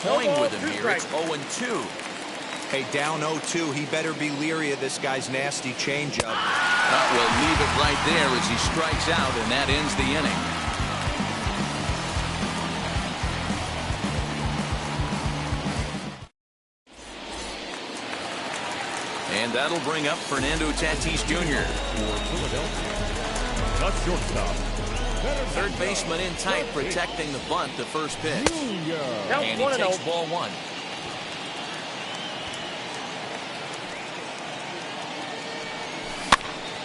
toying with him here. It's 0-2. Hey, down 0-2. He better be leery of this guy's nasty changeup. We'll leave it right there as he strikes out, and that ends the inning. And that'll bring up Fernando Tatis Jr. For Philadelphia, the shortstop. Third baseman in tight, protecting the bunt, the first pitch. And he takes ball one.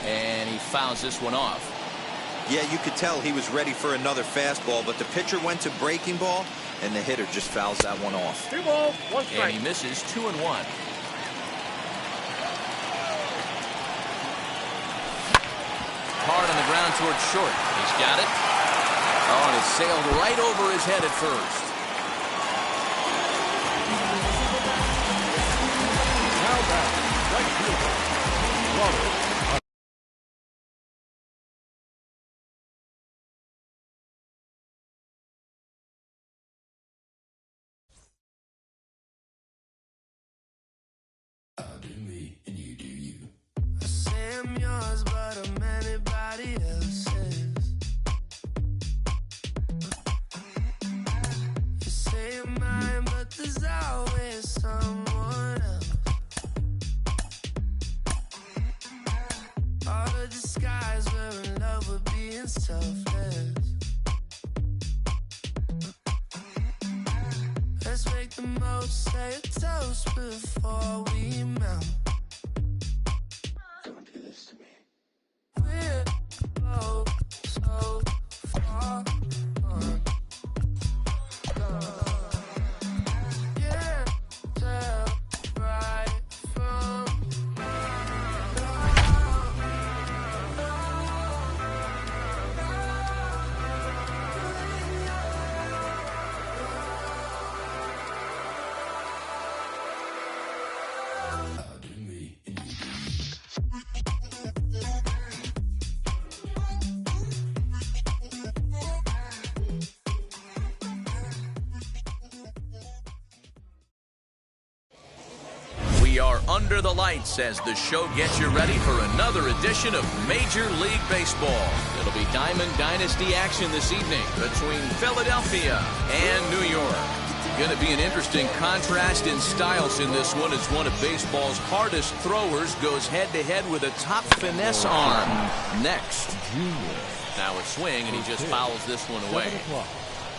And he fouls this one off. Yeah, you could tell he was ready for another fastball, but the pitcher went to breaking ball, and the hitter just fouls that one off. 2 balls, 1 strike. And he misses 2-1. Hard on the ground towards short. He's got it. Oh, and it sailed right over his head at first. Now back, right fielder, Robert. Let's make the most, say a toast before we melt. Don't do this to me. We're both so far gone. Yeah, tell right from We are under the lights as the show gets you ready for another edition of Major League Baseball. It'll be Diamond Dynasty action this evening between Philadelphia and New York. Going to be an interesting contrast in styles in this one as one of baseball's hardest throwers goes head-to-head with a top finesse arm. Next. Now a swing, and he just fouls this one away.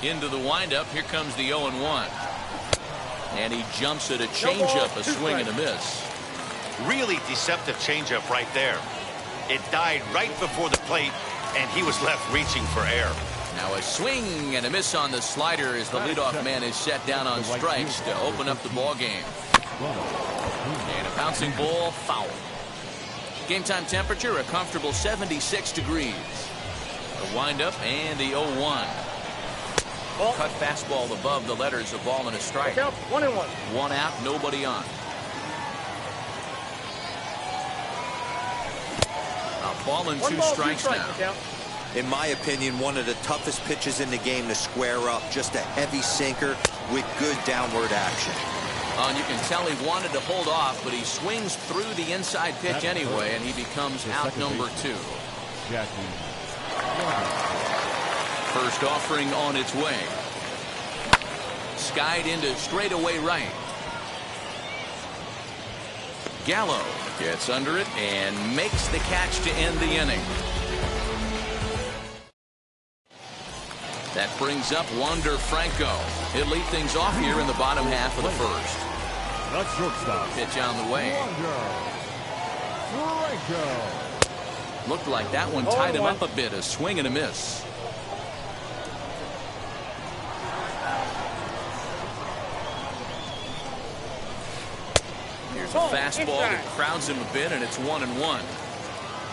Into the windup, here comes the 0-1. And he jumps at a changeup, a swing and a miss. Really deceptive changeup right there. It died right before the plate, and he was left reaching for air. Now a swing and a miss on the slider as the leadoff man is set down on strikes to open up the ball game. And a bouncing ball, foul. Game time temperature, a comfortable 76 degrees. The windup and the 0-1. Cut fastball above the letters, a ball and a strike. 1-1. One out, nobody on. A ball and 2 strikes now. In my opinion, one of the toughest pitches in the game to square up. Just a heavy sinker with good downward action. And you can tell he wanted to hold off, but he swings through the inside pitch anyway, and he becomes out number 2. First offering on its way. Skied into straightaway right. Gallo gets under it and makes the catch to end the inning. That brings up Wander Franco. He'll lead things off here in the bottom half of the first. The shortstop. Pitch on the way. Wander Franco. Looked like that one tied him up a bit. A swing and a miss. Here's a fastball that crowds him a bit, and it's 1-1.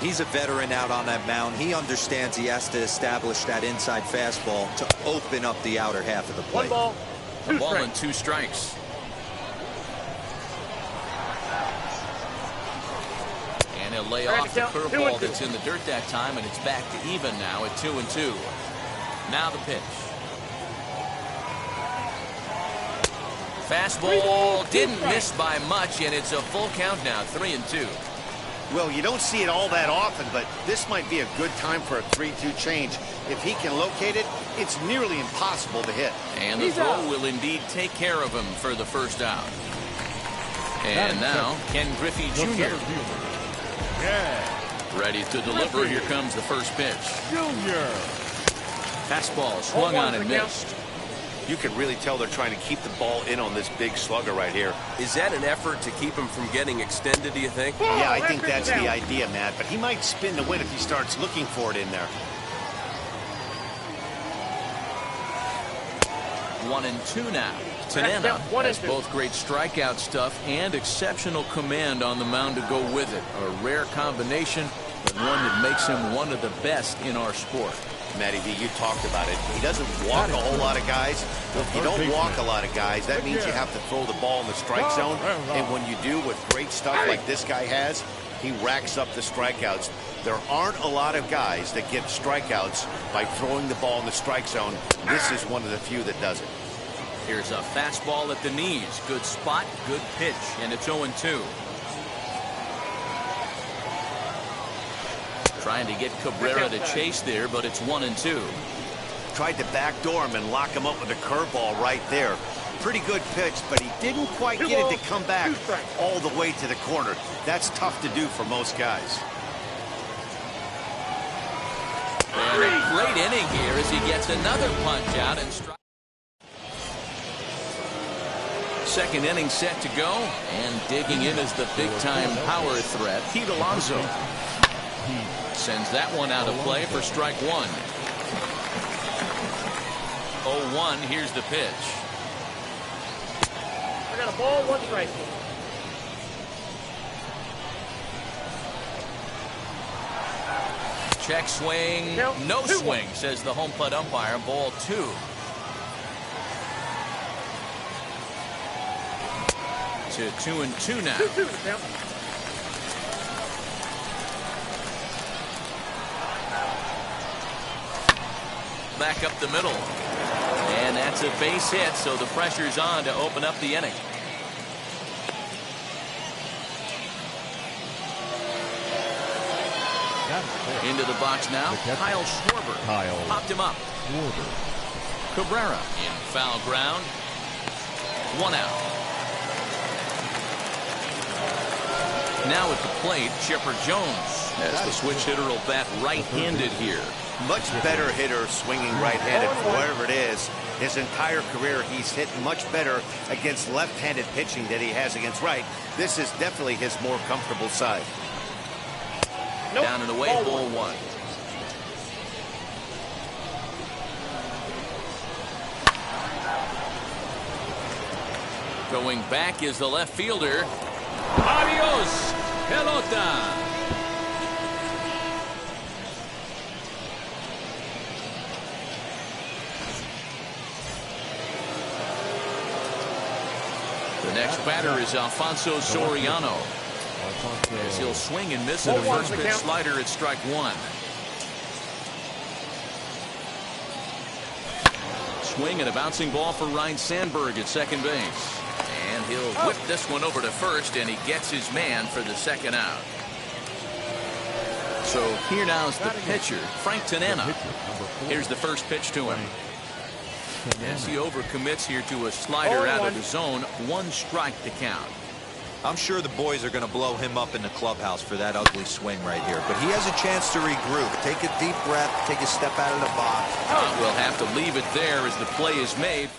He's a veteran out on that mound. He understands he has to establish that inside fastball to open up the outer half of the plate. 1 ball, 2 A ball strikes. and 2 strikes. And he'll lay off the curveball that's in the dirt that time, and it's back to even now at 2-2. Now the pitch. Fastball didn't miss by much, and it's a full count now, 3-2. Well, you don't see it all that often, but this might be a good time for a 3-2 change. If he can locate it, it's nearly impossible to hit. And the throw will indeed take care of him for the first out. And now, Ken Griffey Jr. Yeah. ready to deliver. Here comes the first pitch. Junior. Fastball swung on and missed. You can really tell they're trying to keep the ball in on this big slugger right here. Is that an effort to keep him from getting extended, do you think? Yeah, I think that's the idea, Matt, but he might spin the win if he starts looking for it in there. 1-2 now. Tanana has both great strikeout stuff and exceptional command on the mound to go with it. A rare combination, but one that makes him one of the best in our sport. Matty V, you talked about it. He doesn't walk a whole lot of guys. If you don't walk a lot of guys, that means you have to throw the ball in the strike zone. And when you do with great stuff like this guy has, he racks up the strikeouts. There aren't a lot of guys that get strikeouts by throwing the ball in the strike zone. This is one of the few that does it. Here's a fastball at the knees. Good spot, good pitch, and it's 0-2. Trying to get Cabrera to chase there, but it's 1-2. Tried to backdoor him and lock him up with a curveball right there. Pretty good pitch, but he didn't quite get it to come back all the way to the corner. That's tough to do for most guys. And a great inning here as he gets another punch out and strike. Second inning set to go, and digging in is the big-time power threat, Pete Alonso. Sends that one out of play for strike one. 0-1, here's the pitch. I got a ball, 1 strike. Check swing, no swing, says the home plate umpire. Ball 2. To 2-2 now. 2-2 now. Back up the middle. And that's a base hit, so the pressure's on to open up the inning. Into the box now, Kyle Schwarber. Popped him up. Cabrera in foul ground. 1 out. Now at the plate, Chipper Jones, as the switch hitter will bat right-handed here. Much better hitter swinging right-handed for whatever it is. His entire career, he's hit much better against left-handed pitching than he has against right. This is definitely his more comfortable side. Down and away, ball 1. Going back is the left fielder. Adios, pelota. The next batter is Alfonso Soriano. As he'll swing and miss at a first pitch slider at strike 1. Swing and a bouncing ball for Ryne Sandberg at second base. And he'll whip this one over to first, and he gets his man for the second out. So here now is the pitcher, Frank Tanana. Here's the first pitch to him. As he overcommits here to a slider out of the zone, 1 strike to count. I'm sure the boys are going to blow him up in the clubhouse for that ugly swing right here. But he has a chance to regroup. Take a deep breath, take a step out of the box. We'll have to leave it there as the play is made.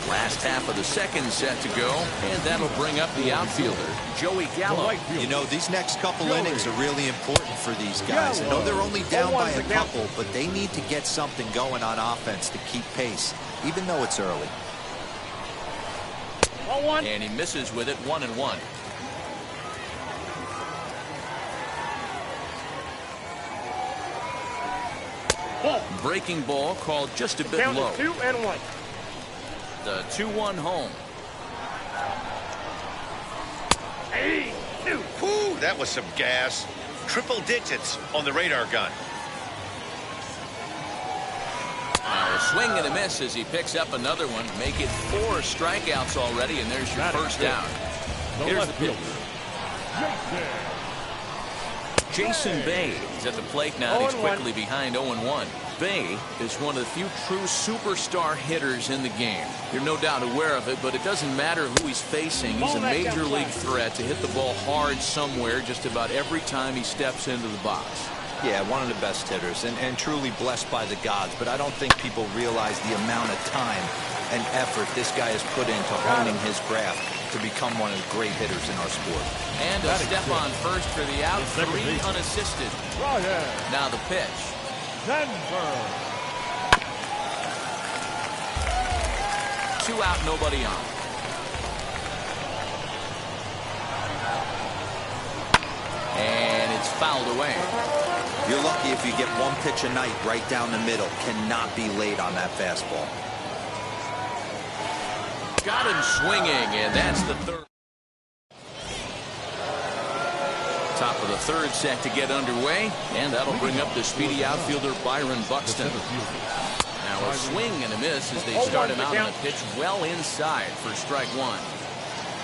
Last half of the second set to go, and that'll bring up the outfielder, Joey Gallo. You know, these next couple innings are really important for these guys. I know they're only down by a couple, but they need to get something going on offense to keep pace, even though it's early. And he misses with it, 1-1. Breaking ball called just a bit Down low. to 2-1. The 2-1 home. Whew, that was some gas. Triple digits on the radar gun. A swing and a miss as he picks up another one. Make it 4 strikeouts already, and there's your first down. Here's the pitch. Jason Bay is at the plate now. He's quickly behind 0-1. Bay is one of the few true superstar hitters in the game. You're no doubt aware of it, but it doesn't matter who he's facing. He's a major league threat to hit the ball hard somewhere just about every time he steps into the box. Yeah, one of the best hitters and truly blessed by the gods, but I don't think people realize the amount of time and effort this guy has put into honing his craft to become one of the great hitters in our sport. And a step on first for the out, 3 unassisted. Now the pitch. Denver. 2 out, nobody on. And it's fouled away. You're lucky if you get 1 pitch a night right down the middle. Cannot be late on that fastball. Got him swinging, and that's the 3rd. Top of the 3rd set to get underway, and that'll bring up the speedy outfielder Byron Buxton. Now a swing and a miss as they start him out on a pitch well inside for strike 1.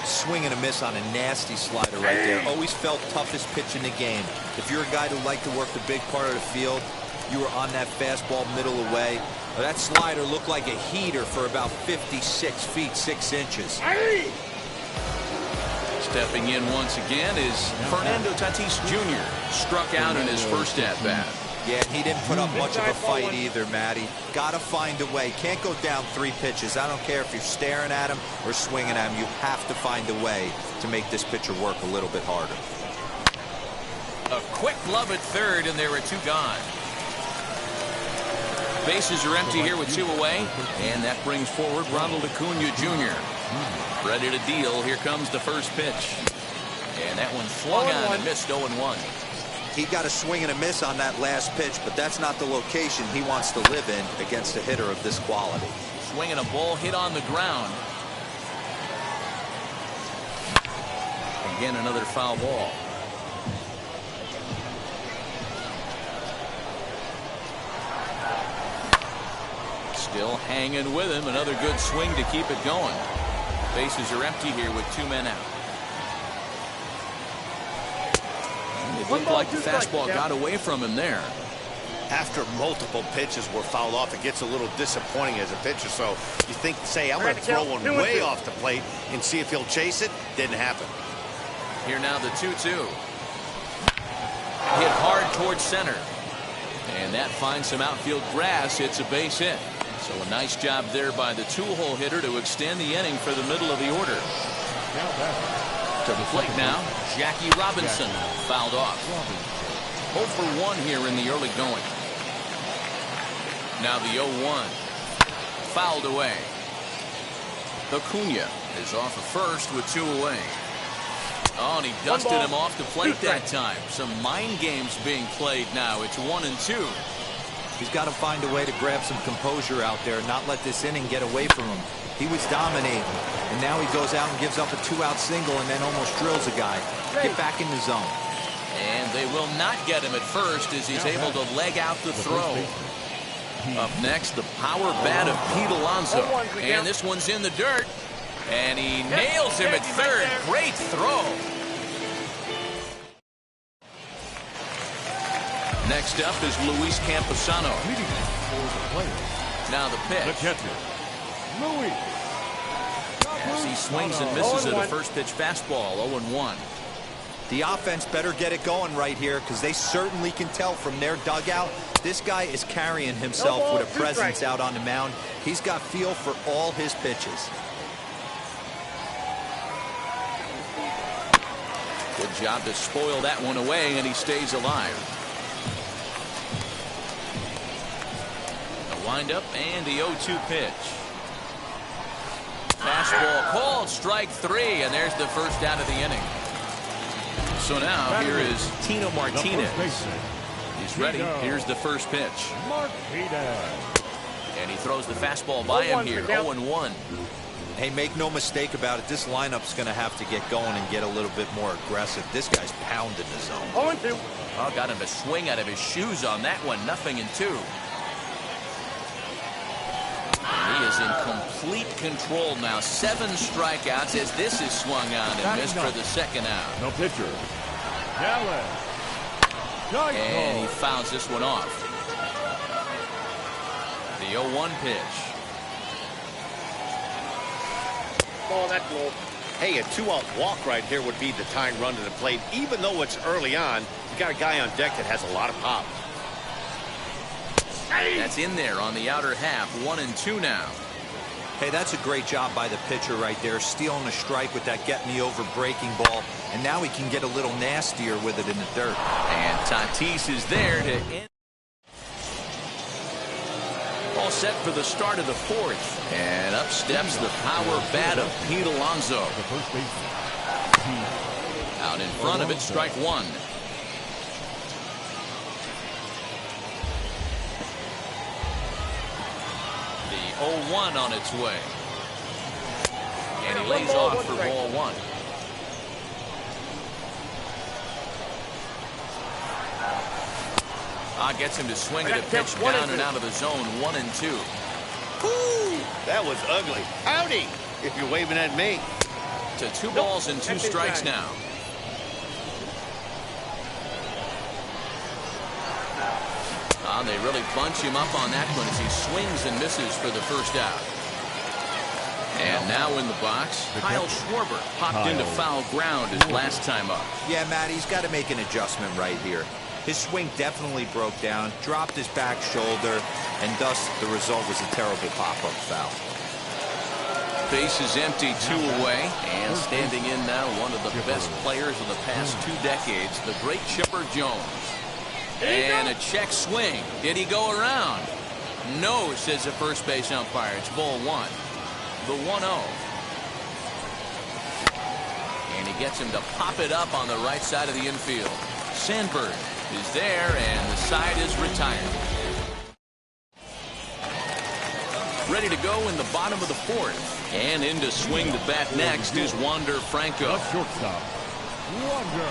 Swing and a miss on a nasty slider right there. Always felt toughest pitch in the game. If you're a guy who liked to work the big part of the field, you were on that fastball middle away. That slider looked like a heater for about 56 feet 6 inches. Stepping in once again is Fernando Tatis Jr. Struck out in his first at-bat. Yeah, he didn't put up much of a fight either, Matty. Gotta find a way. Can't go down 3 pitches. I don't care if you're staring at him or swinging at him. You have to find a way to make this pitcher work a little bit harder. A quick glove at 3rd, and there are 2 gone. Bases are empty here with 2 away, and that brings forward Ronald Acuna Jr. Ready to deal. Here comes the first pitch. And that one flung on and missed 0-1. He got a swing and a miss on that last pitch, but that's not the location he wants to live in against a hitter of this quality. Swinging a ball hit on the ground. Again, another foul ball. Still hanging with him. Another good swing to keep it going. Bases are empty here with 2 men out. It looked like the fastball got away from him there. After multiple pitches were fouled off, it gets a little disappointing as a pitcher. So you think, say, I'm going to throw one way off the plate and see if he'll chase it. Didn't happen. Here now the 2-2. Hit hard towards center. And that finds some outfield grass. It's a base hit. So a nice job there by the 2-hole hitter to extend the inning for the middle of the order. To the plate now, Jackie Robinson fouled off. 0 for 1 here in the early going. Now the 0-1. Fouled away. Acuna is off of first with 2 away. Oh, and he dusted him off the plate that time. Some mind games being played now. It's 1-2. He's got to find a way to grab some composure out there and not let this inning get away from him. He was dominating, and now he goes out and gives up a 2-out single and then almost drills a guy. Get back in the zone. And they will not get him at first as he's able to leg out the throw. Up next, the power bat of Pete Alonso. And this one's in the dirt. And he nails him at 3rd. Great throw. Next up is Luis Camposano. Now the pitch. As he swings and misses at a first pitch fastball, 0-1. The offense better get it going right here because they certainly can tell from their dugout this guy is carrying himself with a presence out on the mound. He's got feel for all his pitches. Good job to spoil that one away, and he stays alive. A windup and the 0-2 pitch. Fastball called, strike 3, and there's the first out of the inning. So now here is Tino Martinez. He's ready. Here's the first pitch. And he throws the fastball by him here. 0-1. Hey, make no mistake about it. This lineup's going to have to get going and get a little bit more aggressive. This guy's pounding the zone. 0-2. Oh, got him a swing out of his shoes on that one. 0-2. is in complete control now. 7 strikeouts as this is swung on and missed for the second out. No pitcher. Gallen. And he fouls this one off. The 0-1 pitch. Oh, that's low. Hey, a 2-out walk right here would be the tying run to the plate. Even though it's early on, you got a guy on deck that has a lot of pop. That's in there on the outer half. 1-2 now. Hey, that's a great job by the pitcher right there, stealing a strike with that get-me-over breaking ball, and now he can get a little nastier with it in the dirt. And Tatis is there to end. All set for the start of the 4th. And up steps the power bat of Pete Alonso. The first baseman. Out in front of it, strike 1. The 0-1 on its way. And he lays off for ball 1. Gets him to swing at a pitch down and out of the zone. 1-2. Ooh, that was ugly. Howdy, if you're waving at me. To 2 balls and 2 strikes now. They really bunch him up on that one as he swings and misses for the first out. And now in the box, Kyle Schwarber popped into foul ground his last time up. Yeah, Matt, he's got to make an adjustment right here. His swing definitely broke down, dropped his back shoulder, and thus the result was a terrible pop-up foul. Base is empty, 2 away, and standing in now one of the best players of the past 2 decades, the great Chipper Jones. And a check swing. Did he go around? No, says the first base umpire. It's ball 1. The 1-0. And he gets him to pop it up on the right side of the infield. Sandberg is there, and the side is retired. Ready to go in the bottom of the 4th. And in to swing the bat next is Wander Franco. Shortstop. Wander.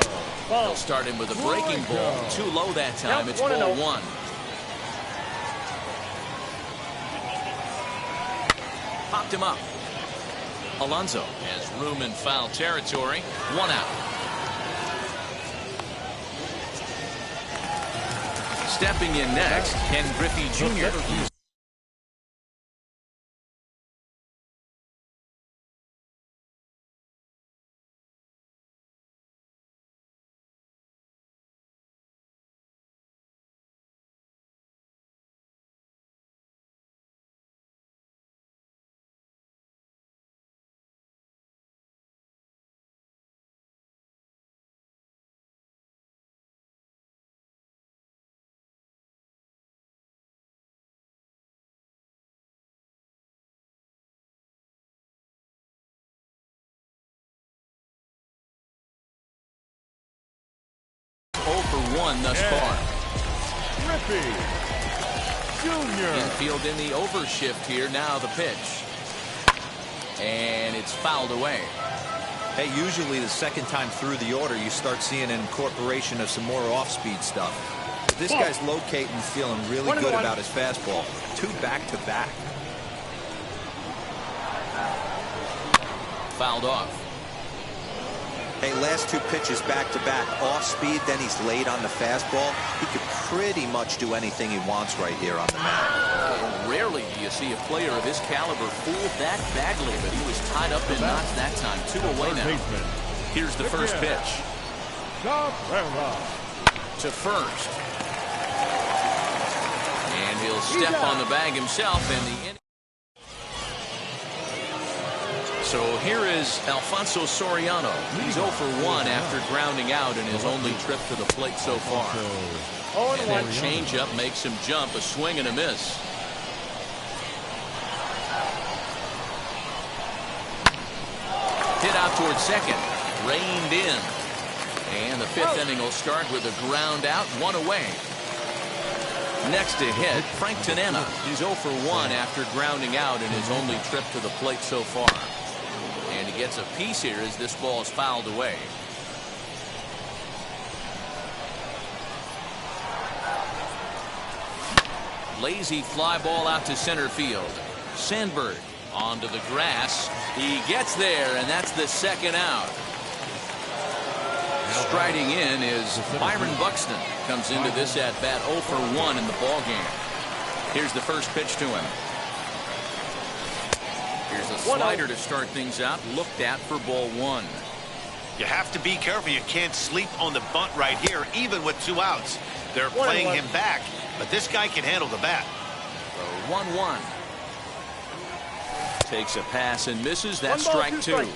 They'll start him with a breaking ball. Too low that time. It's ball 1. Popped him up. Alonso has room in foul territory. 1 out. Stepping in next, Ken Griffey Jr. For 1 thus far. Griffey Jr. Infield in the overshift here. Now the pitch. And it's fouled away. Hey, usually the second time through the order, you start seeing an incorporation of some more off-speed stuff. But this guy's locating and feeling really good about his fastball. 2 back-to-back. Fouled off. Hey, last 2 pitches back-to-back off speed, then he's laid on the fastball. He could pretty much do anything he wants right here on the mound. Rarely do you see a player of his caliber fooled that badly, but he was tied up in knots that time. 2 away now. Here's the first pitch. To first. And he'll step on the bag himself, and the inning. So here is Alfonso Soriano. He's 0 for 1 after grounding out in his only trip to the plate so far. And that changeup makes him jump. A swing and a miss. Hit out towards second. Reined in. And the 5th inning will start with a ground out, 1 away. Next to hit, Frank Tanana. He's 0 for 1 after grounding out in his only trip to the plate so far. And he gets a piece here as this ball is fouled away. Lazy fly ball out to center field. Sandberg onto the grass. He gets there, and that's the second out. Striding in is Byron Buxton. Comes into this at bat 0 for 1 in the ball game. Here's the first pitch to him. Here's a slider to start things out. Looked at for ball 1. You have to be careful. You can't sleep on the bunt right here, even with 2 outs. They're playing him back, but this guy can handle the bat. 1-1. Takes a pass and misses. That's strike 2.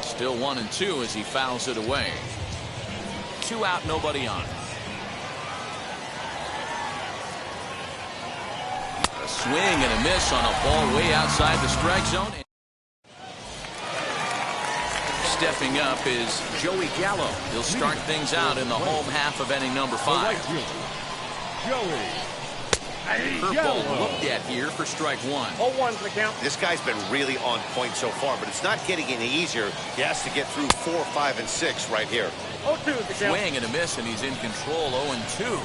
Still 1-2 as he fouls it away. 2 out, nobody on. A swing and a miss on a ball way outside the strike zone. Stepping up is Joey Gallo. He'll start things out in the home half of inning number 5. Joey. Curveball looked at here for strike 1. 0-1 for the count. This guy's been really on point so far, but it's not getting any easier. He has to get through 4, 5, and 6 right here. 0-2 the count. Swing and a miss, and he's in control. 0-2.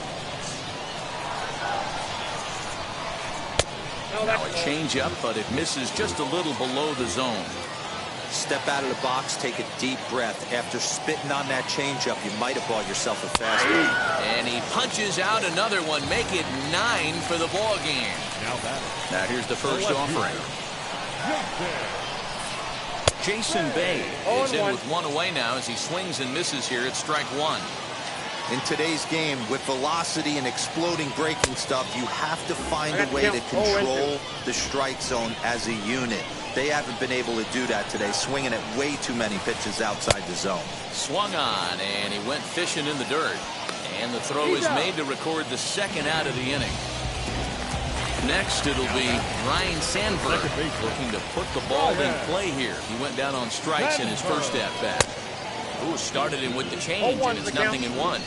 Now a changeup, but it misses just a little below the zone. Step out of the box, take a deep breath. After spitting on that changeup, you might have bought yourself a fastball. And he punches out another one, make it 9 for the ball game. Now here's the first offering. Jason Bay is in with 1 away now as he swings and misses here at strike 1. In today's game, with velocity and exploding breaking stuff, you have to find a way to control the strike zone as a unit. They haven't been able to do that today, swinging at way too many pitches outside the zone. Swung on, and he went fishing in the dirt. And the throw is made to record the second out of the inning. Next, it'll be Ryne Sandberg looking to put the ball in play here. He went down on strikes in his first at-bat. Ooh, started him with the change, and it's 0-1.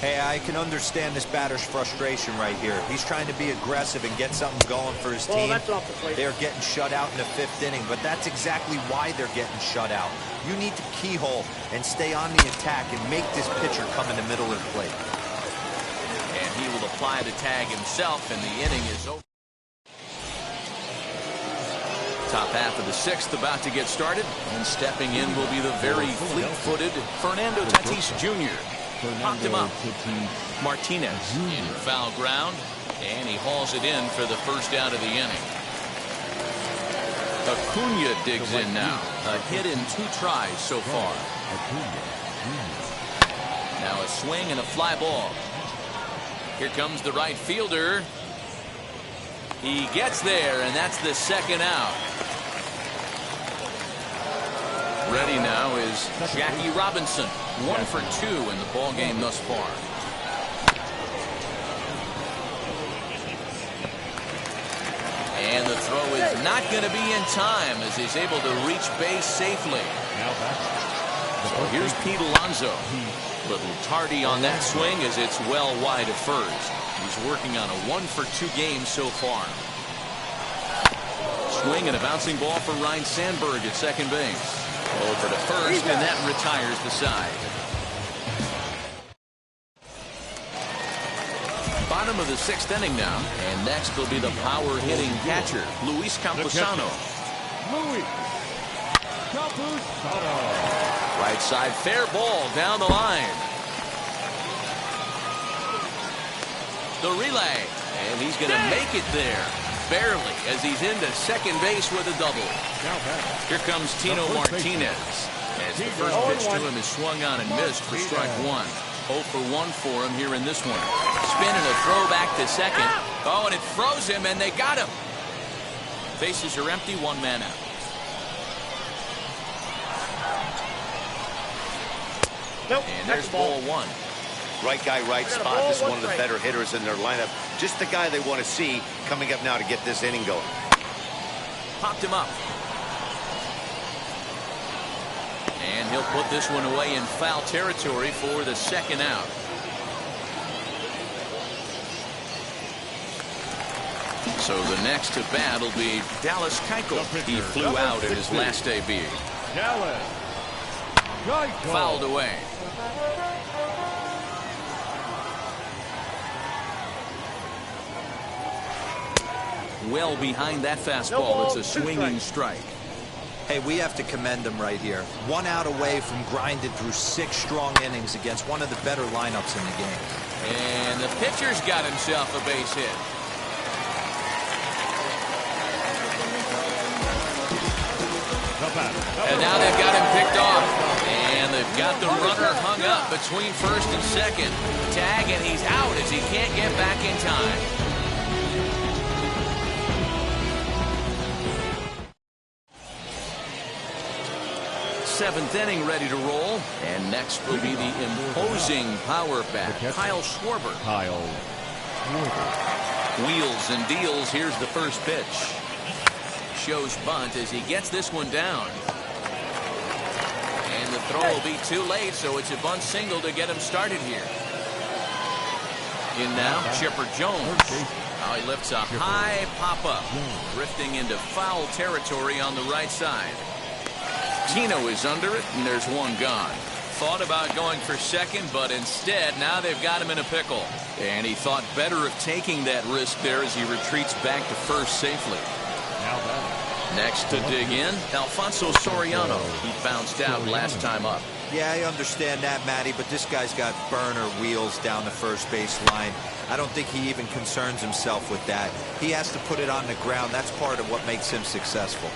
Hey, I can understand this batter's frustration right here. He's trying to be aggressive and get something going for his team. That's off the plate. They're getting shut out in the 5th inning, but that's exactly why they're getting shut out. You need to keyhole and stay on the attack and make this pitcher come in the middle of the plate. And he will apply the tag himself, and the inning is over. Top half of the 6th about to get started, and stepping in will be the very fleet-footed Fernando Tatis Jr. Popped him up. Martinez in foul ground, and he hauls it in for the first out of the inning. Acuna digs in now. A hit in 2 tries so far. Now a swing and a fly ball. Here comes the right fielder. He gets there, and that's the second out. Ready now is Jackie Robinson. 1 for 2 in the ball game thus far. And the throw is not going to be in time as he's able to reach base safely. So here's Pete Alonso. Little tardy on that swing as it's well wide of first. He's working on a 1 for 2 game so far. Swing and a bouncing ball for Ryne Sandberg at second base. Over to first, and that retires the side. Bottom of the 6th inning now, and next will be the power-hitting catcher, Luis Camposano. Luis Camposano. Right side, fair ball down the line. The relay, and he's going to make it there. Barely, as he's into second base with a double. Here comes Tino Martinez. As the first pitch to him is swung on and missed for strike 1. 0 for 1 for him here in this one. Spin and a throw back to second. Oh, and it froze him, and they got him. Bases are empty, 1 man out. And there's ball 1. Right guy, right spot. This is one of the better hitters in their lineup. Just the guy they want to see coming up now to get this inning going. Popped him up. And he'll put this one away in foul territory for the second out. So the next to bat will be Dallas Keuchel. He flew out in his last AB. Dallas Keuchel. Fouled away. well behind that fastball. It's a swinging strike. Hey, we have to commend him right here. 1 out away from grinding through 6 strong innings against one of the better lineups in the game. And the pitcher's got himself a base hit. And now they've got him picked off. And they've got the runner hung up between first and second. Tag, and he's out as he can't get back in time. Seventh inning ready to roll. And next will be the imposing power bat, Kyle Schwarber. Wheels and deals. Here's the first pitch. Shows bunt as he gets this one down. And the throw will be too late, so it's a bunt single to get him started here. In now, Chipper Jones. Now he lifts a high pop-up, drifting into foul territory on the right side. Tino is under it, and there's one gone. Thought about going for second, but instead, now they've got him in a pickle. And he thought better of taking that risk there as he retreats back to first safely. Next to dig in, Alfonso Soriano. He bounced out last time up. Yeah, I understand that, Matty, but this guy's got burner wheels down the first base line. I don't think he even concerns himself with that. He has to put it on the ground. That's part of what makes him successful.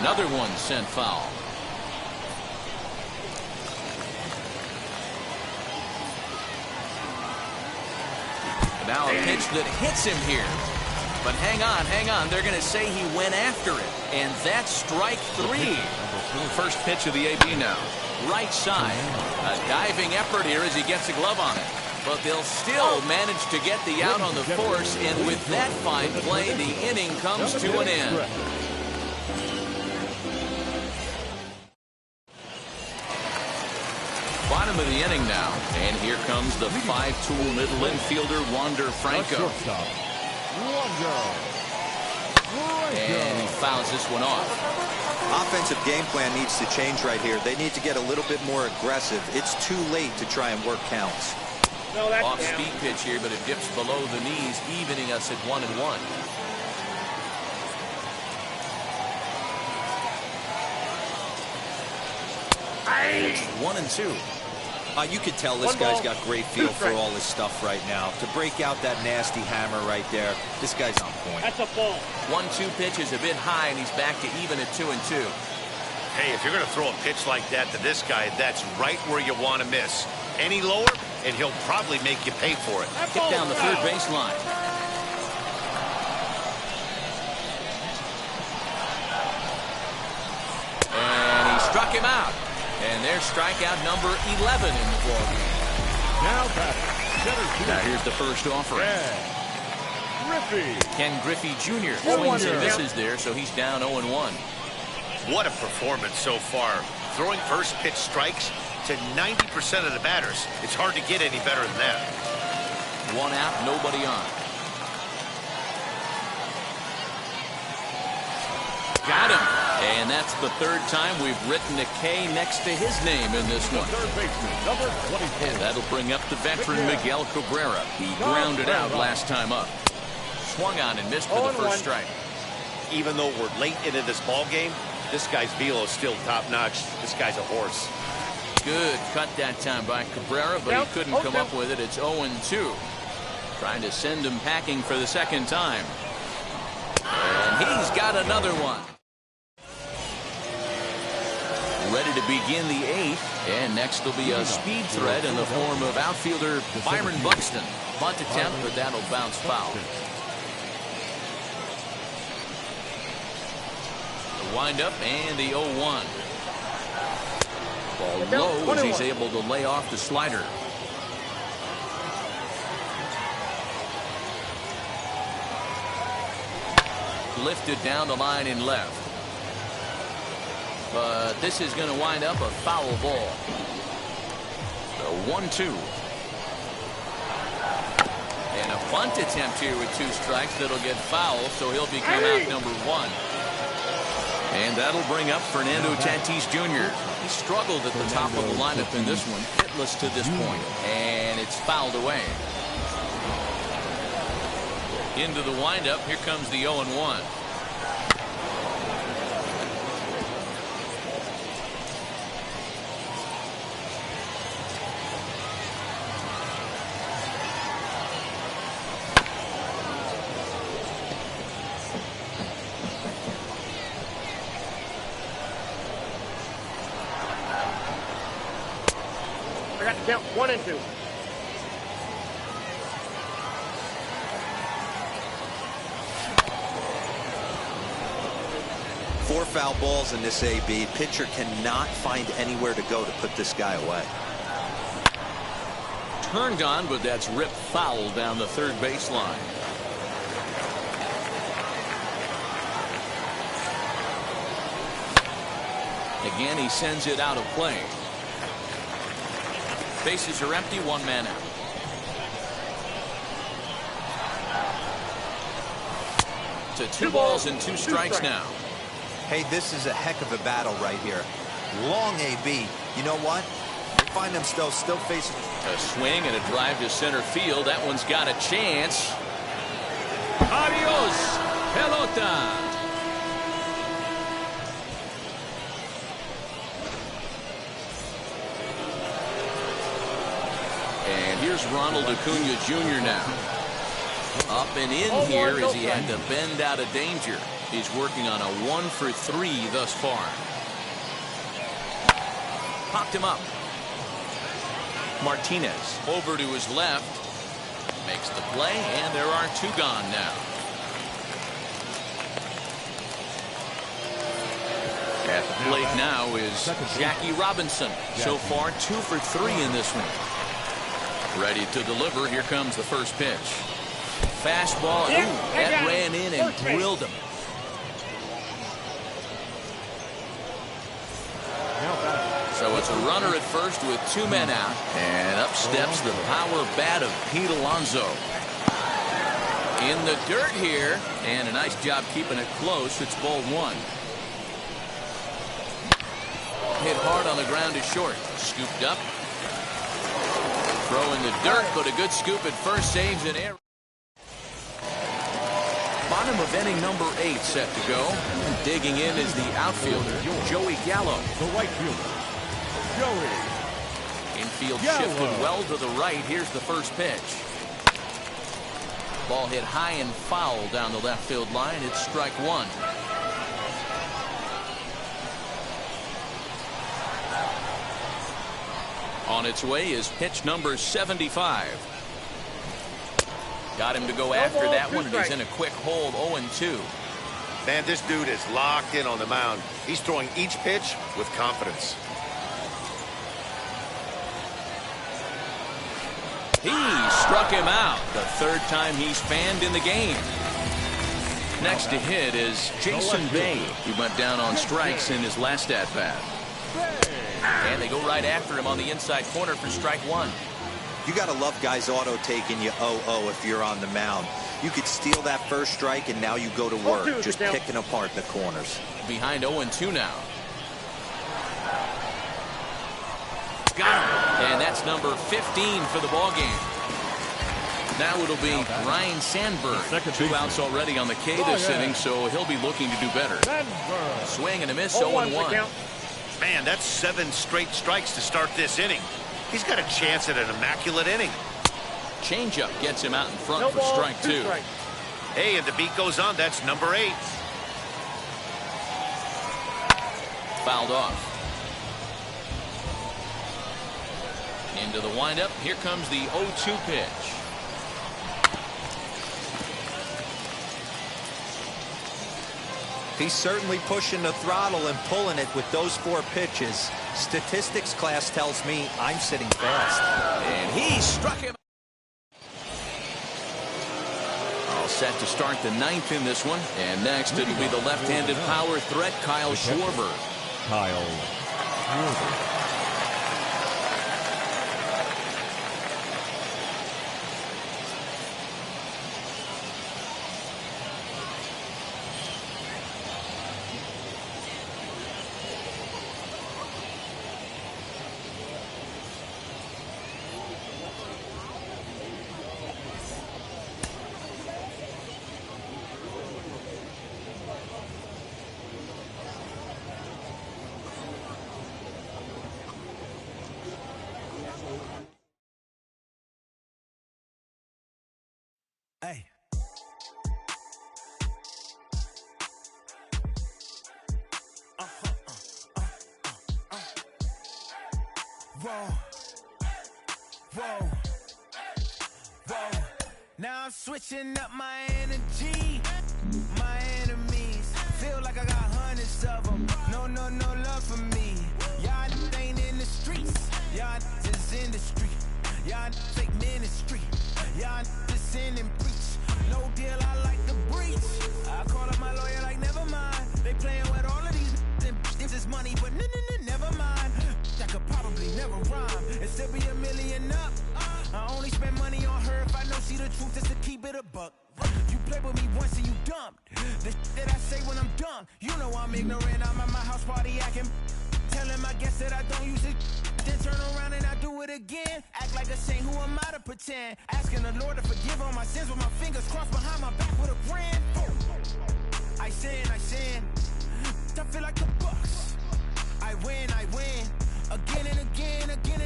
Another one sent foul. Now a pitch that hits him here. But hang on. They're going to say he went after it. And that's strike 3. First pitch of the AB now. Right side. A diving effort here as he gets a glove on it. But they'll still manage to get the out on the force. And with that fine play, the inning comes to an end. Bottom of the inning now. And here comes the 5-tool middle infielder, Wander Franco. And he fouls this one off. Offensive game plan needs to change right here. They need to get a little bit more aggressive. It's too late to try and work counts. Off-speed pitch here, but it dips below the knees, evening us at 1-1. It's 1-2. You can tell this guy's got great feel for all this stuff right now. To break out that nasty hammer right there, this guy's on point. That's a ball. 1-2 pitch is a bit high, and he's back to even at 2-2. Hey, if you're going to throw a pitch like that to this guy, that's right where you want to miss. Any lower, and he'll probably make you pay for it. Hit down the third baseline. And he struck him out. And there's strikeout number 11 in the ballgame. Now here's the first offering. Ken Griffey Jr. swings and misses there, so he's down 0-1. What a performance so far. Throwing first pitch strikes to 90% of the batters. It's hard to get any better than that. 1 out, nobody on. Got him. And that's the third time we've written a K next to his name in this one. And that'll bring up the veteran Miguel Cabrera. He grounded out last time up. Swung on and missed for the first strike. Even though we're late into this ball game, this guy's velo is still top-notch. This guy's a horse. Good cut that time by Cabrera, but he couldn't come up with it. It's 0-2. Trying to send him packing for the second time. And he's got another one. Ready to begin the 8th, and next will be a speed threat in the form of outfielder Byron Buxton. Bunt attempt, but that'll bounce foul. The windup and the 0-1. Ball low as he's able to lay off the slider. Lifted down the line in left. But this is going to wind up a foul ball. The 1-2. And a bunt attempt here with 2 strikes that'll get foul, so he'll become out number 1. And that'll bring up Fernando Tatis Jr. He struggled at the top of the lineup in this one, hitless to this point, and it's fouled away. Into the windup. Here comes the 0-1. I got to count 1 and 2. Four foul balls in this AB. Pitcher cannot find anywhere to go to put this guy away. Turned on, but that's ripped foul down the third baseline. Again, he sends it out of play. Bases are empty, 1 man out. To 2 balls and 2 strikes now. Hey, this is a heck of a battle right here. Long AB. You know what? They find themselves still facing A swing and a drive to center field. That one's got a chance. Adios, pelota. And here's Ronald Acuna Jr. now. Up and in here as he had to bend out of danger. He's working on a 1 for 3 thus far. Popped him up. Martinez over to his left. Makes the play, and there are 2 gone now. At the plate now is Jackie Robinson. So far 2 for 3 in this one. Ready to deliver. Here comes the first pitch. Fastball. Ooh, that ran in and drilled him. So it's a runner at first with 2 men out. And up steps the power bat of Pete Alonso. In the dirt here. And a nice job keeping it close. It's ball 1. Hit hard on the ground to short. Scooped up. Throw in the dirt, but a good scoop at first. Saves an error. Bottom of inning number 8 set to go. And digging in is the outfielder, Joey Gallo. The right fielder, Joey. Infield Gallo. shifted well to the right. Here's the first pitch. Ball hit high and foul down the left field line. It's strike 1. On its way is pitch number 75. Got him to go after that one, and he's in a quick hold, 0-2. Man, this dude is locked in on the mound. He's throwing each pitch with confidence. He struck him out. The 3rd time he's fanned in the game. Next to hit is Jason Bay. He went down on strikes in his last at-bat. And they go right after him on the inside corner for strike 1. You got to love guys auto taking you 0-0 if you're on the mound. You could steal that first strike, and now you go to work just picking apart the corners. Behind 0-2 now. Got him. And that's number 15 for the ball game. Now it'll be Ryan Sandberg. 2 outs already on the K this inning, so he'll be looking to do better. Swing and a miss, 0-1. Man, that's 7 straight strikes to start this inning. He's got a chance at an immaculate inning. Changeup gets him out in front for strike 2. Hey, and the beat goes on. That's number 8. Fouled off. Into the windup. Here comes the 0-2 pitch. He's certainly pushing the throttle and pulling it with those 4 pitches. Statistics class tells me I'm sitting fast. And he struck him. All set to start the 9th in this one. And next it'll be the left-handed power threat, Kyle Schwarber. Kyle Schwarber. Hey. Whoa. Whoa. Whoa. Now I'm switching up my energy. My enemies feel like I got hundreds of them. No love for me. Y'all ain't in the streets. Y'all just in the street. Y'all fake ministry. Y'all just sin and preach. No deal, I like the breach. I call up my lawyer like, never mind. They playing with all of these and this is money, but never mind. That could probably never rhyme and still be $1 million up. I only spend money on her if I know she the truth, just to keep it a buck. You play with me once and you dumped. The that I say when I'm done, you know I'm ignorant. I'm at my house party acting, telling my guests that I don't use it. Then turn around and I do it again. Act like a saint, who am I to pretend? Asking the Lord to forgive all my sins with my fingers crossed behind my back with a grin. I sin. I feel like the Bucks. I win. Again and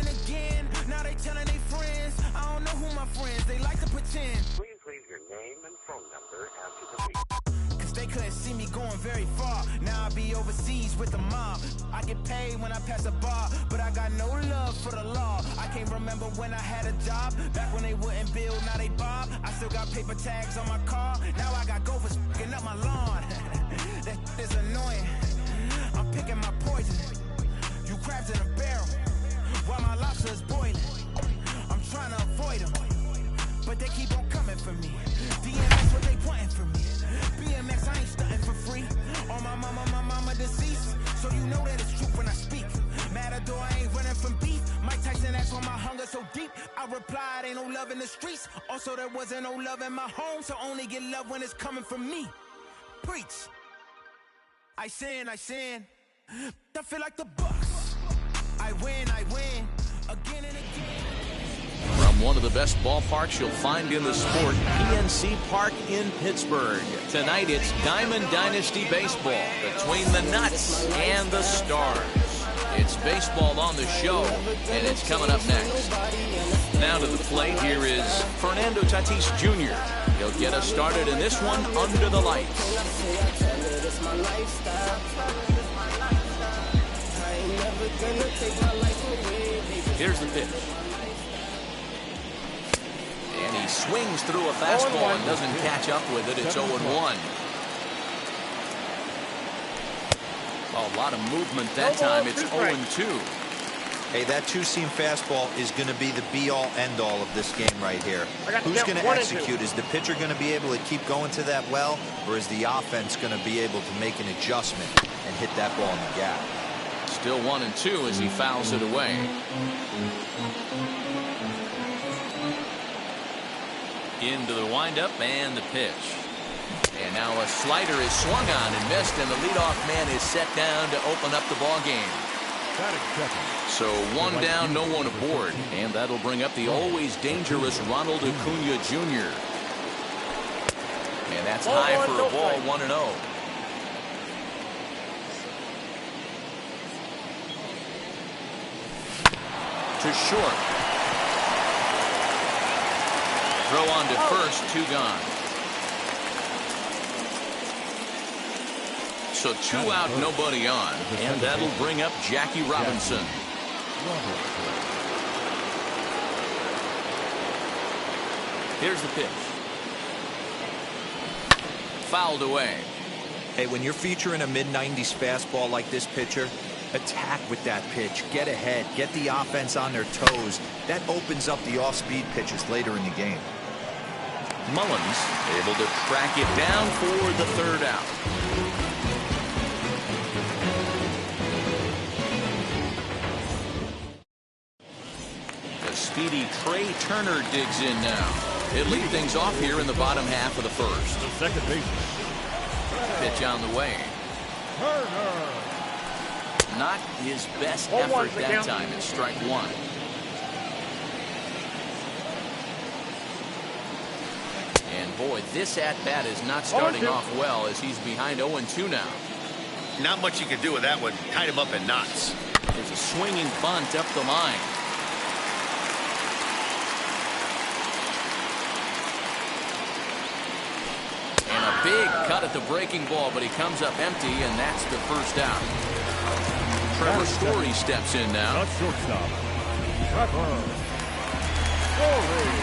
again. Now they telling their friends. I don't know who my friends, they like to pretend. Please leave your name and phone number after the beep. Cause they couldn't see me going very far. Now I be overseas with the mob. I get paid when I pass a bar, but I got no love for the law. I can't remember when I had a job. Back when they wouldn't build, now they bob. I still got paper tags on my car. Now I got gophers f***ing up my lawn. That is annoying. I'm picking my poison. You crabs in a barrel, while my lobster is boiling. I'm trying to avoid them, but they keep on coming for me. DMX, what they wanting from me. BMX, I ain't stunting for free. On my mama deceased, so you know that it's true when I speak. Matador, I ain't running from beef. Mike Tyson asked why my hunger so deep. I replied, ain't no love in the streets. Also, there wasn't no love in my home, so only get love when it's coming from me. Preach. I sin. I feel like the Bucks. I win. Again and again. From one of the best ballparks you'll find in the sport, PNC Park in Pittsburgh. Tonight it's Diamond Dynasty Baseball between the Nuts and the Stars. It's baseball on the show, and it's coming up next. Now to the plate, here is Fernando Tatis Jr. He'll get us started in this one under the lights. Here's the pitch. And he swings through a fastball and doesn't catch up with it. It's 0-1. A lot of movement that time. It's 0-2. Hey, that two-seam fastball is going to be the be-all, end-all of this game right here. Who's going to execute? Is the pitcher going to be able to keep going to that well, or is the offense going to be able to make an adjustment and hit that ball in the gap? Still 1-2 as he fouls it away. Into the windup and the pitch. And now a slider is swung on and missed, and the leadoff man is set down to open up the ball game. So one down, no one aboard, and that'll bring up the always dangerous Ronald Acuna Jr. And that's high for a ball, 1-0. To short. Throw on to first, 2 gone. So 2 out, nobody on, and that'll bring up Jackie Robinson. Here's the pitch. Fouled away. Hey, when you're featuring a mid-90s fastball like this pitcher, attack with that pitch. Get ahead. Get the offense on their toes. That opens up the off-speed pitches later in the game. Mullins able to track it down for the 3rd out. The speedy Trey Turner digs in now. He'll lead things off here in the bottom half of the 1st. The second baseman. Pitch on the way. Turner. Not his best effort that time. It's strike 1. And boy, this at-bat is not starting off well as he's behind 0-2 now. Not much you can do with that one. Tied him up in knots. There's a swinging bunt up the line. Big cut at the breaking ball, but he comes up empty, and that's the first out. Trevor Story steps in now. The shortstop, Trevor Story.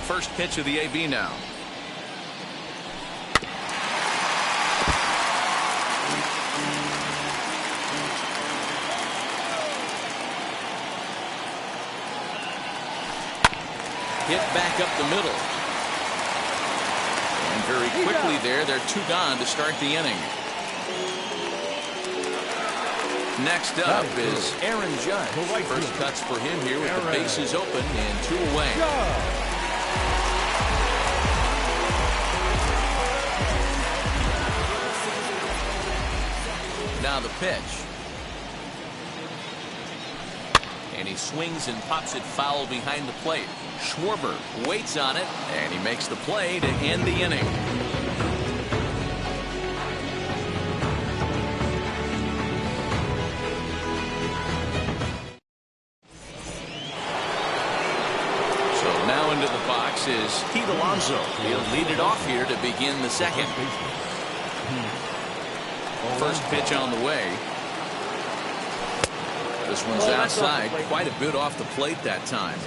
First pitch of the AB now. Hit back up the middle. And very quickly there, they're 2 gone to start the inning. Next up is Aaron Judge. First cuts for him here with the bases open and 2 away. Now the pitch. And he swings and pops it foul behind the plate. Schwarber waits on it, and he makes the play to end the inning. So now into the box is Pete Alonso. He'll lead it off here to begin the second. First pitch on the way. This one's outside, quite a bit off the plate that time.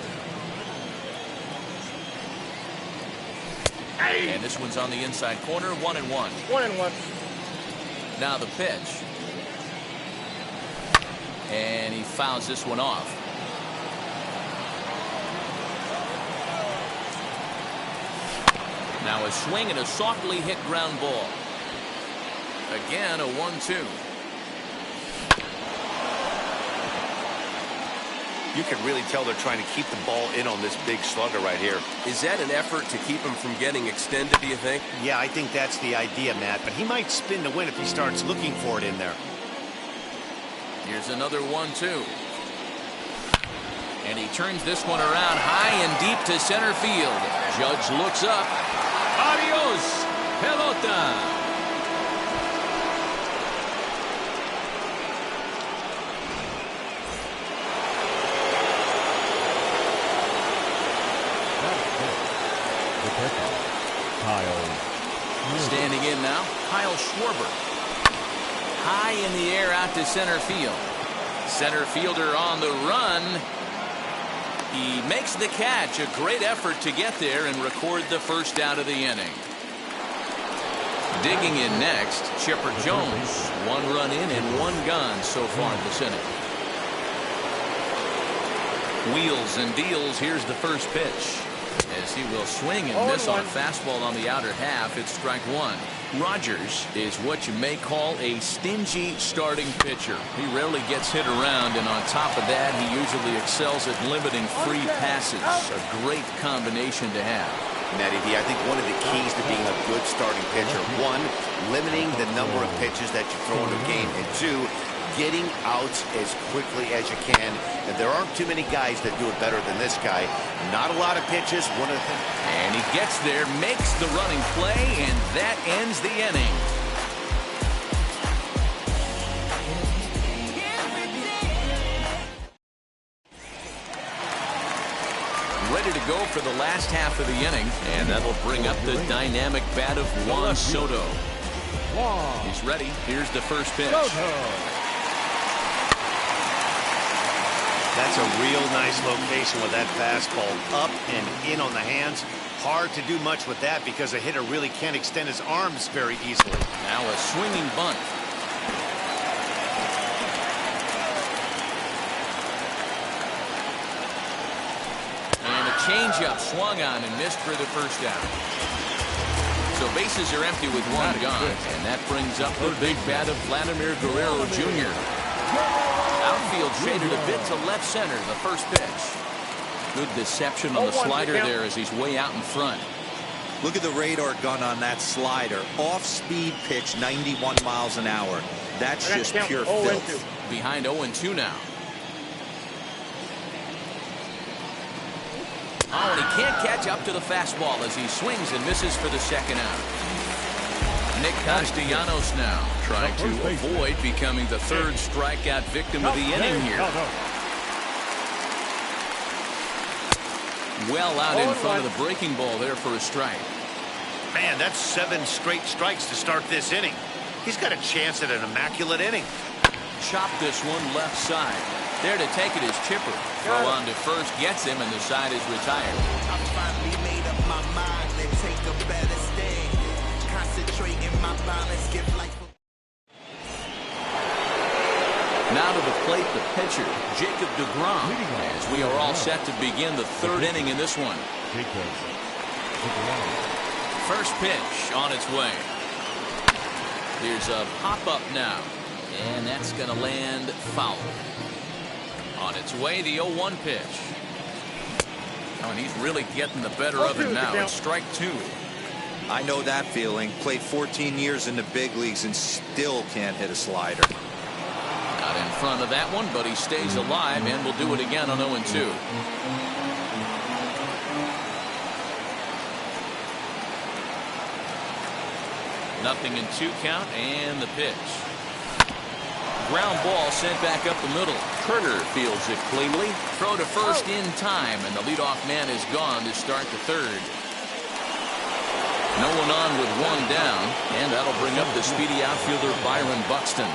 And this one's on the inside corner, 1-1. 1-1. Now the pitch. And he fouls this one off. Now a swing and a softly hit ground ball. Again, a 1-2. You can really tell they're trying to keep the ball in on this big slugger right here. Is that an effort to keep him from getting extended, do you think? Yeah, I think that's the idea, Matt. But he might spin to win if he starts looking for it in there. Here's another 1-2. And he turns this one around high and deep to center field. Judge looks up. Adios, pelota. Standing in now, Kyle Schwarber. High in the air out to center field. Center fielder on the run. He makes the catch. A great effort to get there and record the first out of the inning. Digging in next, Chipper Jones. 1 run in and 1 gone so far this inning. Wheels and deals. Here's the first pitch. As he will swing and miss on a fastball on the outer half. It's strike 1. Rogers is what you may call a stingy starting pitcher. He rarely gets hit around, and on top of that, he usually excels at limiting free passes. A great combination to have. Matty V, I think one of the keys to being a good starting pitcher, 1, limiting the number of pitches that you throw into a game, and 2, getting outs as quickly as you can. And there aren't too many guys that do it better than this guy. Not a lot of pitches. And he gets there, makes the running play, and that ends the inning. Ready to go for the last half of the inning, and that'll bring up the dynamic bat of Juan Soto. He's ready. Here's the first pitch. That's a real nice location with that fastball. Up and in on the hands. Hard to do much with that because a hitter really can't extend his arms very easily. Now a swinging bunt. And a changeup swung on and missed for the first out. So bases are empty with 1 gone. And that brings up the big bat of Vladimir Guerrero Jr. Outfield shaded a bit to left center, the first pitch. Good deception on the slider there as he's way out in front. Look at the radar gun on that slider. Off-speed pitch, 91 miles an hour. That's just pure filth. Behind 0-2 now. Oh, and he can't catch up to the fastball as he swings and misses for the second out. Nick Castellanos now trying to avoid becoming the third strikeout victim of the inning here. Well out in front of the breaking ball there for a strike. Man, that's 7 straight strikes to start this inning. He's got a chance at an immaculate inning. Chop this one left side. There to take it is Chipper. Throw on to first gets him, and the side is retired. I finally made up my mind. Let's take a better stand. Concentrate in my balance. Give life. Now to the plate, the pitcher, Jacob deGrom, as we are all set to begin the third inning in this one. First pitch on its way. Here's a pop-up now, and that's going to land foul. On its way, the 0-1 pitch. Oh, and he's really getting the better of it now. It's strike 2. I know that feeling. Played 14 years in the big leagues and still can't hit a slider. Not in front of that one, but he stays alive and will do it again on 0-2. Nothing in 2 count, and the pitch. Ground ball sent back up the middle. Turner fields it cleanly. Throw to first in time, and the leadoff man is gone to start the third. No one on with 1 down, and that'll bring up the speedy outfielder Byron Buxton.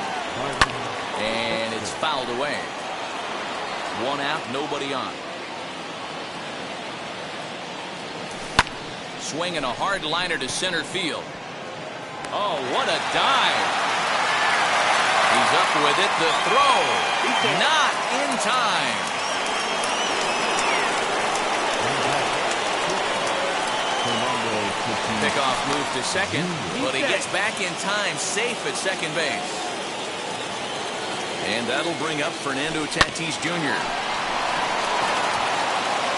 And it's fouled away. 1 out, nobody on. Swinging a hard liner to center field. Oh, what a dive. He's up with it. The throw. Not in time. Pickoff move to second, but he gets back in time, safe at second base. And that'll bring up Fernando Tatis Jr.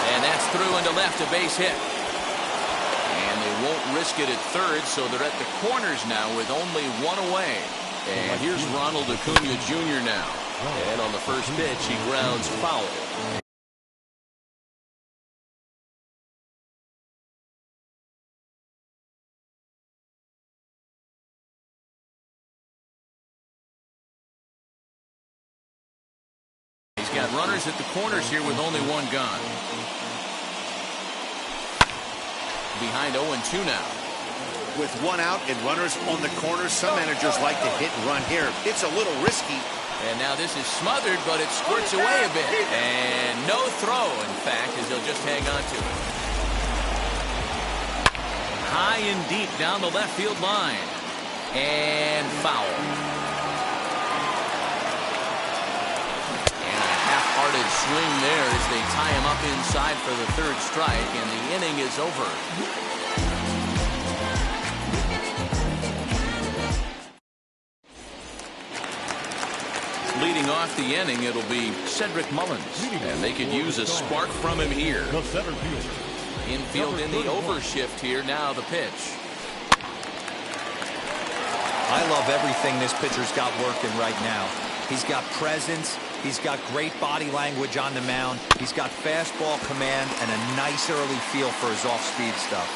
And that's through into left, a base hit. And they won't risk it at third, so they're at the corners now with only 1 away. And here's Ronald Acuna Jr. now. And on the first pitch, he grounds foul. He's got runners at the corners here with only 1 gone. Behind 0-2 now. With 1 out and runners on the corner, some managers like to hit and run here. It's a little risky. And now this is smothered, but it squirts away a bit. And no throw, in fact, as he'll just hang on to it. High and deep down the left field line. And foul. And a half-hearted swing there as they tie him up inside for the third strike, and the inning is over. Leading off the inning, it'll be Cedric Mullins, and they could use a spark from him here. Infield in the overshift here. Now the pitch. I love everything this pitcher's got working right now. He's got presence. He's got great body language on the mound. He's got fastball command and a nice early feel for his off-speed stuff.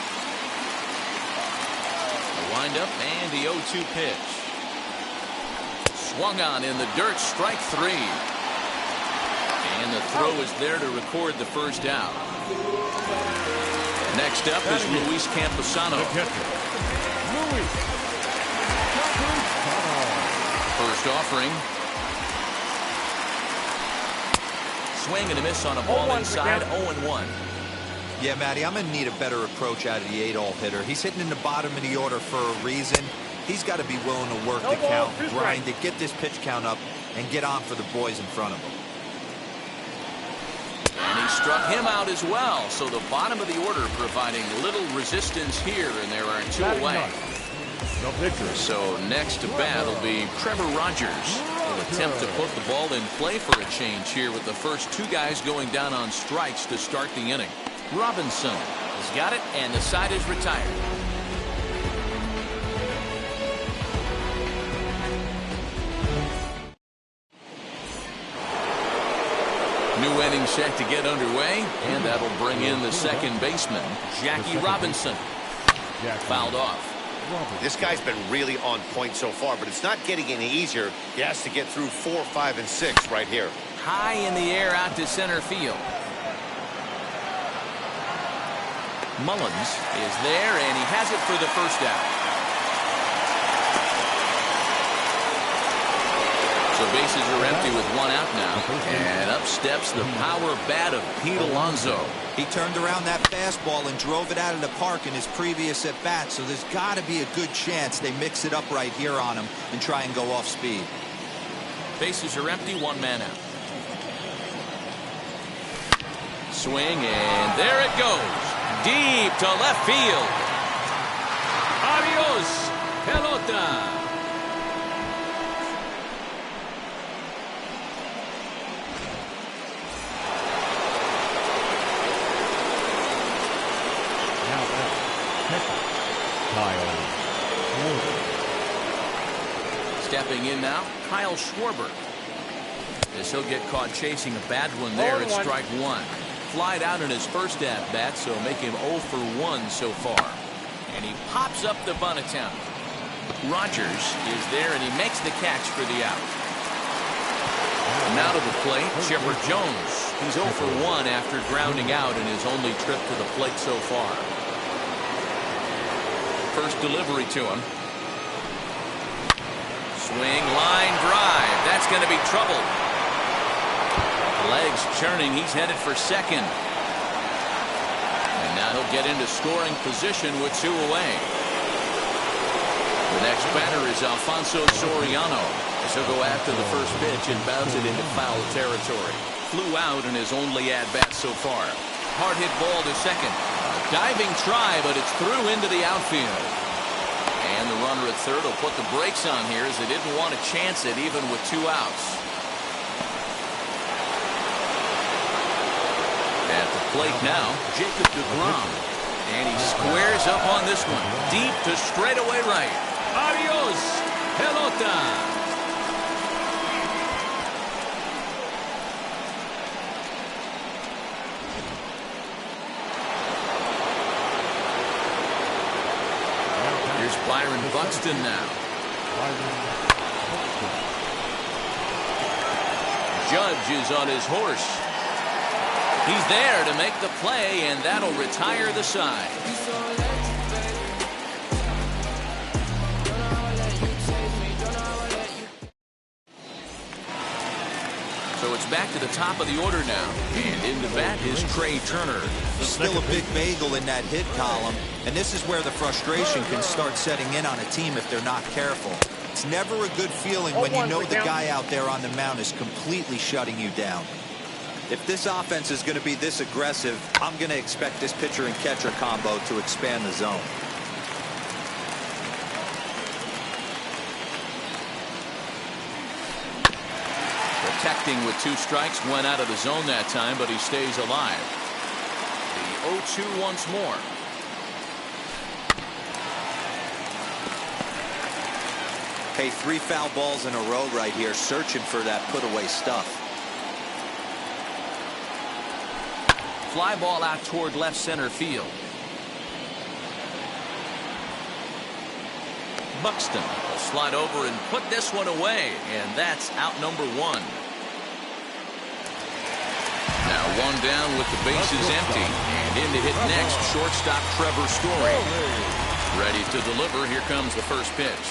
The windup and the 0-2 pitch. Swung on in the dirt, strike 3. And the throw is there to record the first out. Next up is Luis Camposano. First offering. Swing and a miss on a ball inside, 0-1. Yeah, Matty, I'm going to need a better approach out of the 8-hole hitter. He's hitting in the bottom of the order for a reason. He's got to be willing to work the count, grind it, get this pitch count up, and get on for the boys in front of him. And he struck him out as well. So the bottom of the order providing little resistance here, and there are 2 away. So next to bat will be Trevor Rogers. He'll attempt to put the ball in play for a change here with the first 2 guys going down on strikes to start the inning. Robinson has got it, and the side is retired. New inning set to get underway, and that'll bring in the second baseman, Jackie Robinson. Fouled off. This guy's been really on point so far, but it's not getting any easier. He has to get through 4, 5, and 6 right here. High in the air out to center field. Mullins is there, and he has it for the first out. So bases are empty with one out now. And up steps the power bat of Pete Alonso. He turned around that fastball and drove it out of the park in his previous at-bat, so there's got to be a good chance they mix it up right here on him and try and go off speed. Bases are empty, one man out. Swing, and there it goes. Deep to left field. Adios, pelota. Stepping in now, Kyle Schwarber. As he'll get caught chasing a bad one there at strike one. Flied out in his first at-bat, so make him 0 for 1 so far. And he pops up the bunt attempt. Rogers is there, and he makes the catch for the out. Now to the plate, Chipper Jones. He's 0 for 1 after grounding out in his only trip to the plate so far. First delivery to him. Swing, line drive. That's going to be trouble. Legs churning. He's headed for second. And now he'll get into scoring position with 2 away. The next batter is Alfonso Soriano. As he'll go after the first pitch and bounce it into foul territory. Flew out in his only at-bat so far. Hard hit ball to second. A diving try, but it's through into the outfield. And the runner at third will put the brakes on here as they didn't want to chance it even with 2 outs. At the plate now, Jacob deGrom. And he squares up on this one. Deep to straightaway right. Adios, pelota. Byron Buxton now. Judge is on his horse. He's there to make the play, and that'll retire the side. So it's back to the top of the order now. And in the bat is Trey Turner. Still a big bagel in that hit column. And this is where the frustration can start setting in on a team if they're not careful. It's never a good feeling when you know the guy out there on the mound is completely shutting you down. If this offense is going to be this aggressive, I'm going to expect this pitcher and catcher combo to expand the zone. Protecting with 2 strikes, went out of the zone that time, but he stays alive. The 0-2 once more. Hey, 3 foul balls in a row right here, searching for that put-away stuff. Fly ball out toward left center field. Buxton will slide over and put this one away, and that's out number 1. Now 1 down with the bases empty, and in to hit next, shortstop Trevor Story. Ready to deliver. Here comes the first pitch.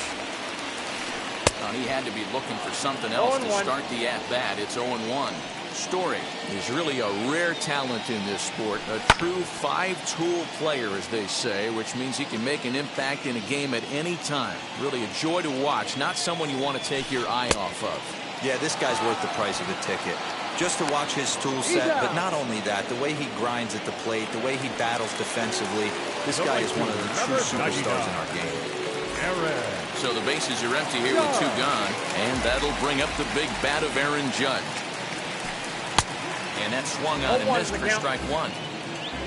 He had to be looking for something else to start the at-bat. It's 0-1. Story is really a rare talent in this sport, a true 5-tool player, as they say, which means he can make an impact in a game at any time. Really a joy to watch, not someone you want to take your eye off of. Yeah, this guy's worth the price of a ticket. Just to watch his tool set, but not only that, the way he grinds at the plate, the way he battles defensively, this guy is one of the true superstars in our game. So the bases are empty here with 2 gone, and that'll bring up the big bat of Aaron Judge. And that swung on and missed for strike 1.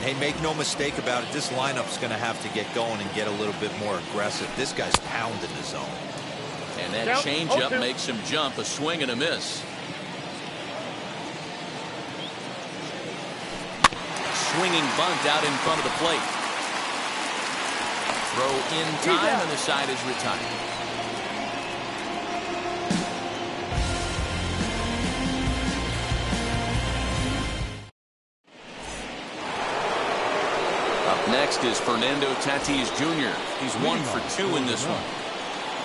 Hey, make no mistake about it, this lineup's going to have to get going and get a little bit more aggressive. This guy's pounding the zone. And that changeup makes him jump, a swing and a miss. Swinging bunt out in front of the plate. Throw in time, and the side is retired. Up next is Fernando Tatis Jr. He's 1 for 2 in this one.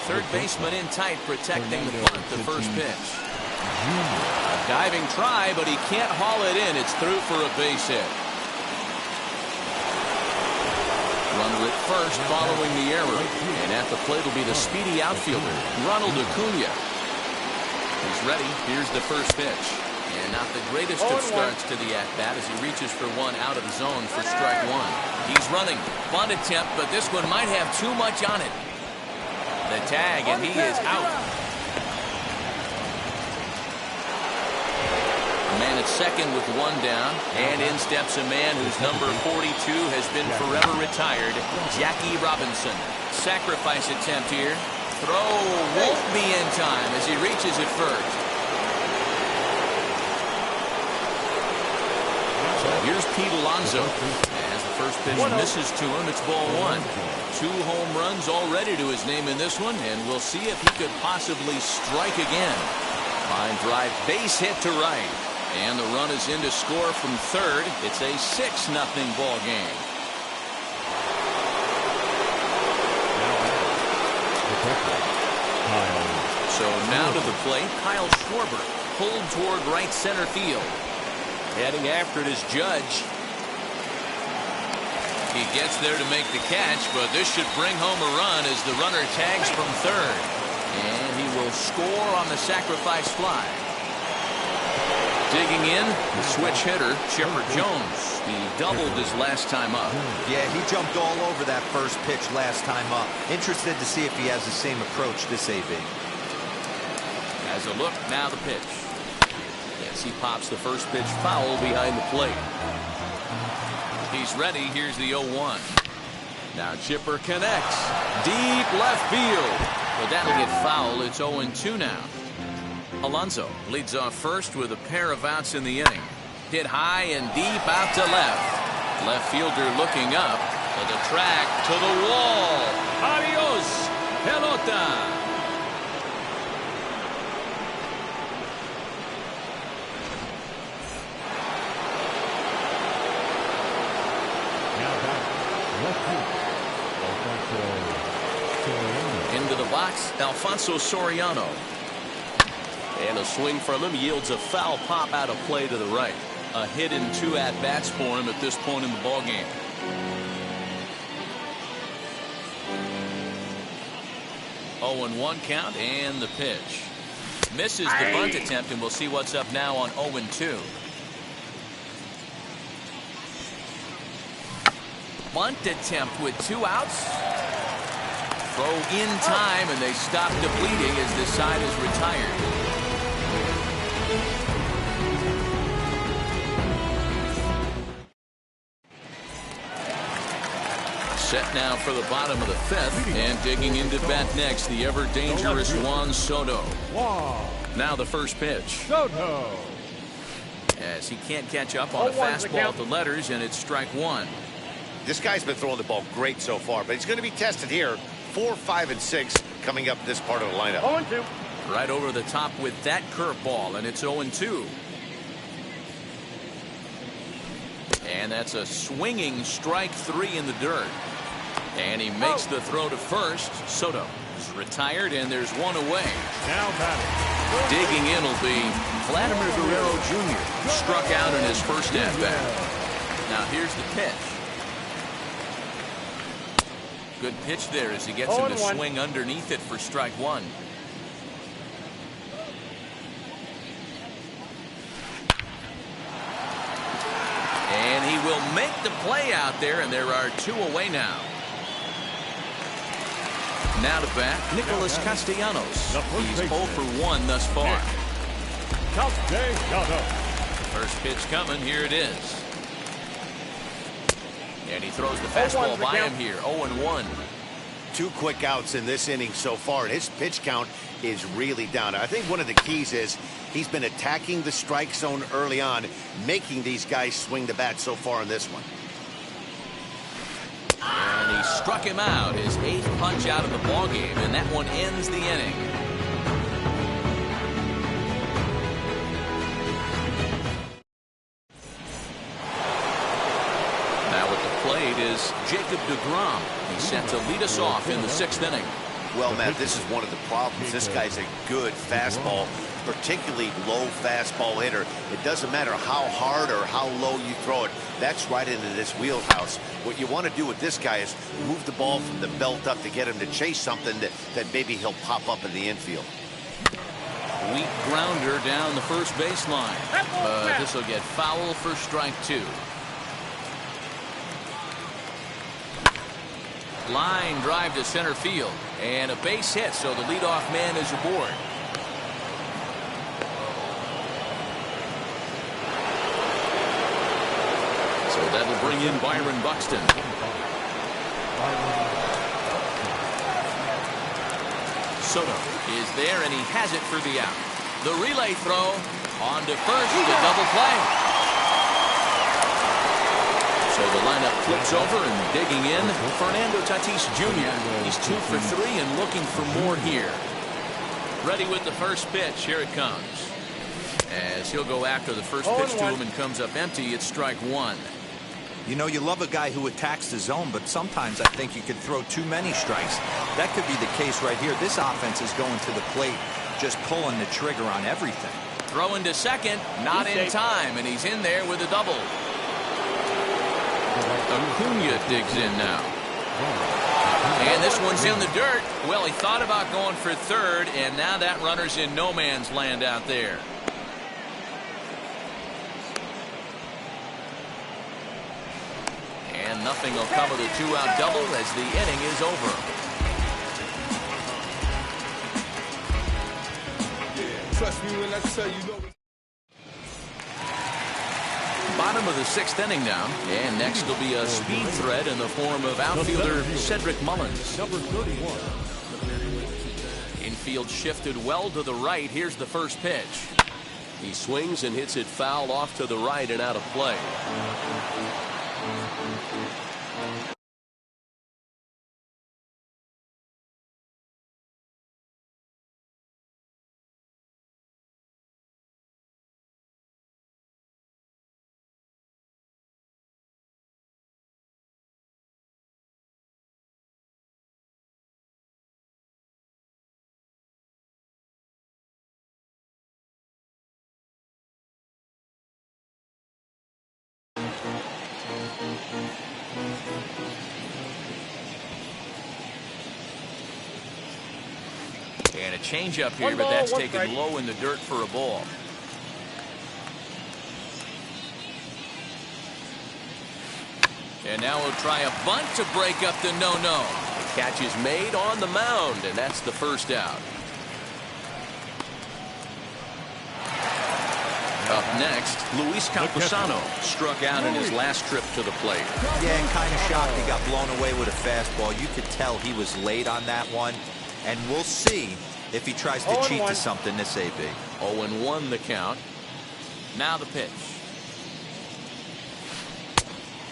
Third baseman in tight, protecting the bunt, the first pitch. A diving try, but he can't haul it in. It's through for a base hit. Runner at first following the error. And at the plate will be the speedy outfielder, Ronald Acuna. He's ready. Here's the first pitch. And not the greatest of starts to the at-bat as he reaches for one out of the zone for strike one. He's running. Bunt attempt, but this one might have too much on it. The tag, and he is out. A man at second with one down, and in steps a man whose number 42 has been forever retired, Jackie Robinson. Sacrifice attempt here. Throw won't be in time as he reaches it first. So here's Pete Alonso. As the first pitch misses to him, it's ball one. 2 home runs already to his name in this one, and we'll see if he could possibly strike again. Line drive, base hit to right. And the run is in to score from third. It's a 6-0 ball game. So now to the plate, Kyle Schwarber, pulled toward right center field. Heading after it is Judge. He gets there to make the catch, but this should bring home a run as the runner tags from third. And he will score on the sacrifice fly. Digging in, the switch hitter, Chipper Jones. He doubled his last time up. Yeah, he jumped all over that first pitch last time up. Interested to see if he has the same approach this AB. As a look, now the pitch. Yes, he pops the first pitch foul behind the plate. He's ready. Here's the 0-1. Now Chipper connects. Deep left field. But that'll get foul. It's 0-2 now. Alonso leads off first with a pair of outs in the inning. Hit high and deep out to left. Left fielder looking up. To the track, to the wall. Adios, pelota. Into the box, Alfonso Soriano. And a swing from him yields a foul pop out of play to the right. A hit in 2 at-bats for him at this point in the ballgame. Oh, 0-1 count, and the pitch. Misses the bunt attempt, and we'll see what's up now on 0-2. Bunt attempt with 2 outs. Throw in time, and they stop depleting as the side is retired. Set now for the bottom of the 5th, and digging into bat next, the ever-dangerous Juan Soto. Now the first pitch. Soto. As he can't catch up on the fastball at the letters, and it's strike one. This guy's been throwing the ball great so far, but he's going to be tested here. 4, 5, and 6 coming up this part of the lineup. 0-2. Right over the top with that curveball, and it's 0-2. And that's a swinging strike 3 in the dirt. And he makes the throw to first. Soto is retired, and there's one away. Now batting. Digging in will be Vladimir Guerrero Jr. Struck out in his first at-bat. Now here's the pitch. Good pitch there as he gets him to swing underneath it for strike one. And he will make the play out there, and there are 2 away now. Now to bat, Nicholas Castellanos. He's 0 for 1 thus far. Castellanos. First pitch coming. Here it is. And he throws the fastball by him here. 0-1. 2 quick outs in this inning so far, and his pitch count is really down. I think one of the keys is he's been attacking the strike zone early on, making these guys swing the bat so far in this one. And he struck him out, his 8th punch out of the ballgame, and that one ends the inning. Now at the plate is Jacob deGrom. He's set to lead us off in the 6th inning. Well, Matt, this is one of the problems. This guy's a good fastball, particularly low fastball hitter. It doesn't matter how hard or how low you throw it. That's right into this wheelhouse. What you want to do with this guy is move the ball from the belt up to get him to chase something that maybe he'll pop up in the infield. Weak grounder down the first baseline. But this will get foul for strike 2. Line drive to center field. And a base hit, so the leadoff man is aboard. So that'll bring in Byron Buxton. Soto is there, and he has it for the out. The relay throw on to first, the double play. So the lineup flips over, and digging in, Fernando Tatis Jr. He's 2 for 3 and looking for more here. Ready with the first pitch. Here it comes. As he'll go after the first pitch to him and comes up empty, it's strike 1. You know, you love a guy who attacks the zone, but sometimes I think you could throw too many strikes. That could be the case right here. This offense is going to the plate, just pulling the trigger on everything. Throwing to second, not in time, and he's in there with a double. Acuna digs in now. And this one's in the dirt. Well, he thought about going for third, and now that runner's in no man's land out there. And nothing will come of the 2-out double as the inning is over. Trust me when I tell you, know. Bottom of the 6th inning now, and next will be a speed threat in the form of outfielder Cedric Mullins. Number 31. Infield shifted well to the right. Here's the first pitch. He swings and hits it foul off to the right and out of play. And a changeup here, but that's taken low in the dirt for a ball. And now we'll try a bunt to break up the no-no. The catch is made on the mound, and that's the first out. Up next, Luis Campusano struck out in his last trip to the plate. Yeah, and kind of shocked he got blown away with a fastball. You could tell he was late on that one. And we'll see if he tries to cheat to something this AB. 0-1 the count. Now the pitch.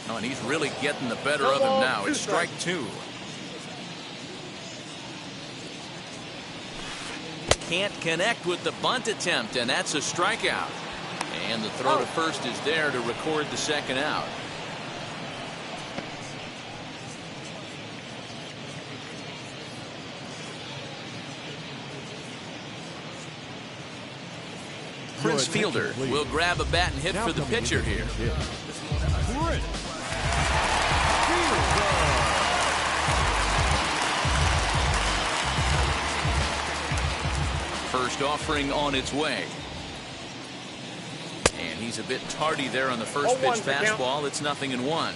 Oh, and he's really getting the better of him now. It's strike 2. Can't connect with the bunt attempt, and that's a strikeout. And the throw to first is there to record the second out. Prince Fielder will grab a bat and hit for the pitcher here. First offering on its way. And he's a bit tardy there on the first pitch fastball. It's 0-1.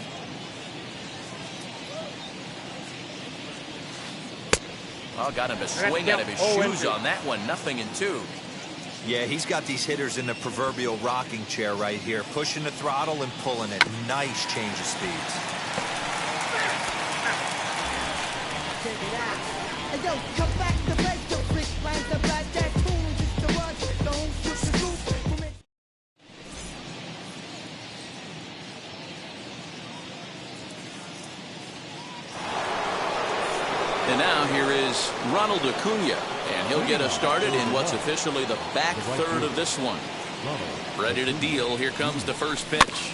Oh, got him a swing out of his shoes on that one. 0-2. Yeah, he's got these hitters in the proverbial rocking chair right here, pushing the throttle and pulling it. Nice change of speeds. And now here is Ronald Acuna, and he'll get us started in what's officially the back third of this one. Ready to deal. Here comes the first pitch.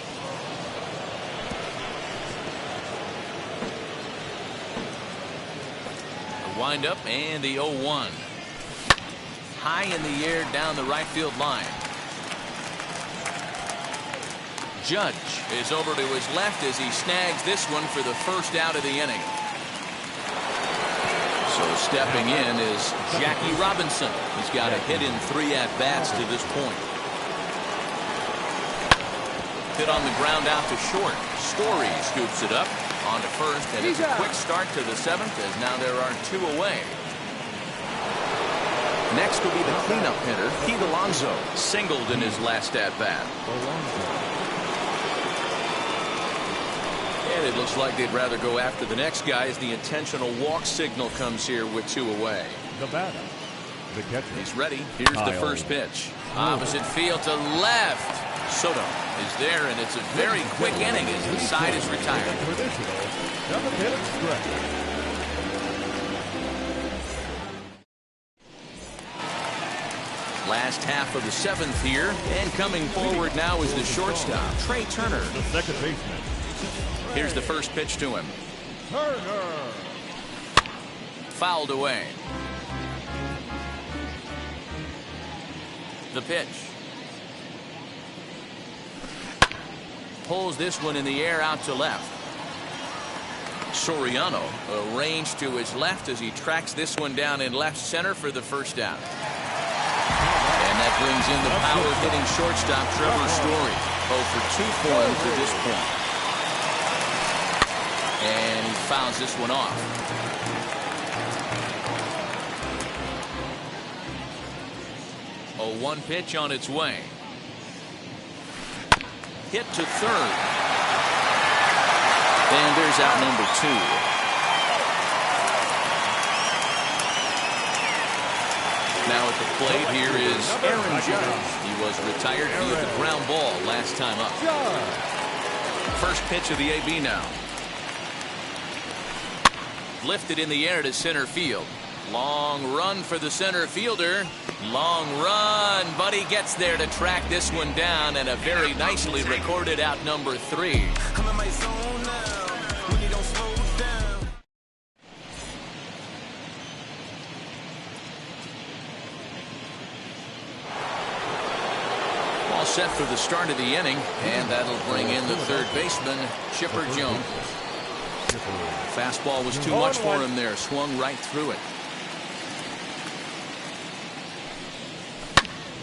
The windup and the 0-1. High in the air down the right field line. Judge is over to his left as he snags this one for the first out of the inning. So stepping in is Jackie Robinson. He's got a hit in 3 at-bats to this point. Hit on the ground out to short. Story scoops it up onto first, and it's a quick start to the 7th as now there are 2 away. Next will be the cleanup hitter, Pete Alonso, singled in his last at-bat. And it looks like they'd rather go after the next guy as the intentional walk signal comes here with 2 away. The batter, the catcher. He's ready. Here's the first pitch. Opposite field to left. Soto is there, and it's a very quick inning as the side is retired. Last half of the 7th here, and coming forward now is the shortstop, Trey Turner. The second baseman. Here's the first pitch to him. Turner. Fouled away. The pitch. Pulls this one in the air out to left. Soriano arranged to his left as he tracks this one down in left center for the first out. And that brings in the power-hitting shortstop Trevor Story. 0 for 2 for him to this point. And he fouls this one off. A 1 pitch on its way. Hit to third. And there's out number 2. Now at the plate here is Aaron Judge. He was retired via the ground ball last time up. First pitch of the AB now. Lifted in the air to center field. Long run for the center fielder. Long run, but he gets there to track this one down, and a very nicely recorded out number 3. All set for the start of the inning, and that'll bring in the third baseman, Chipper Jones. Fastball was too much for him there. Swung right through it.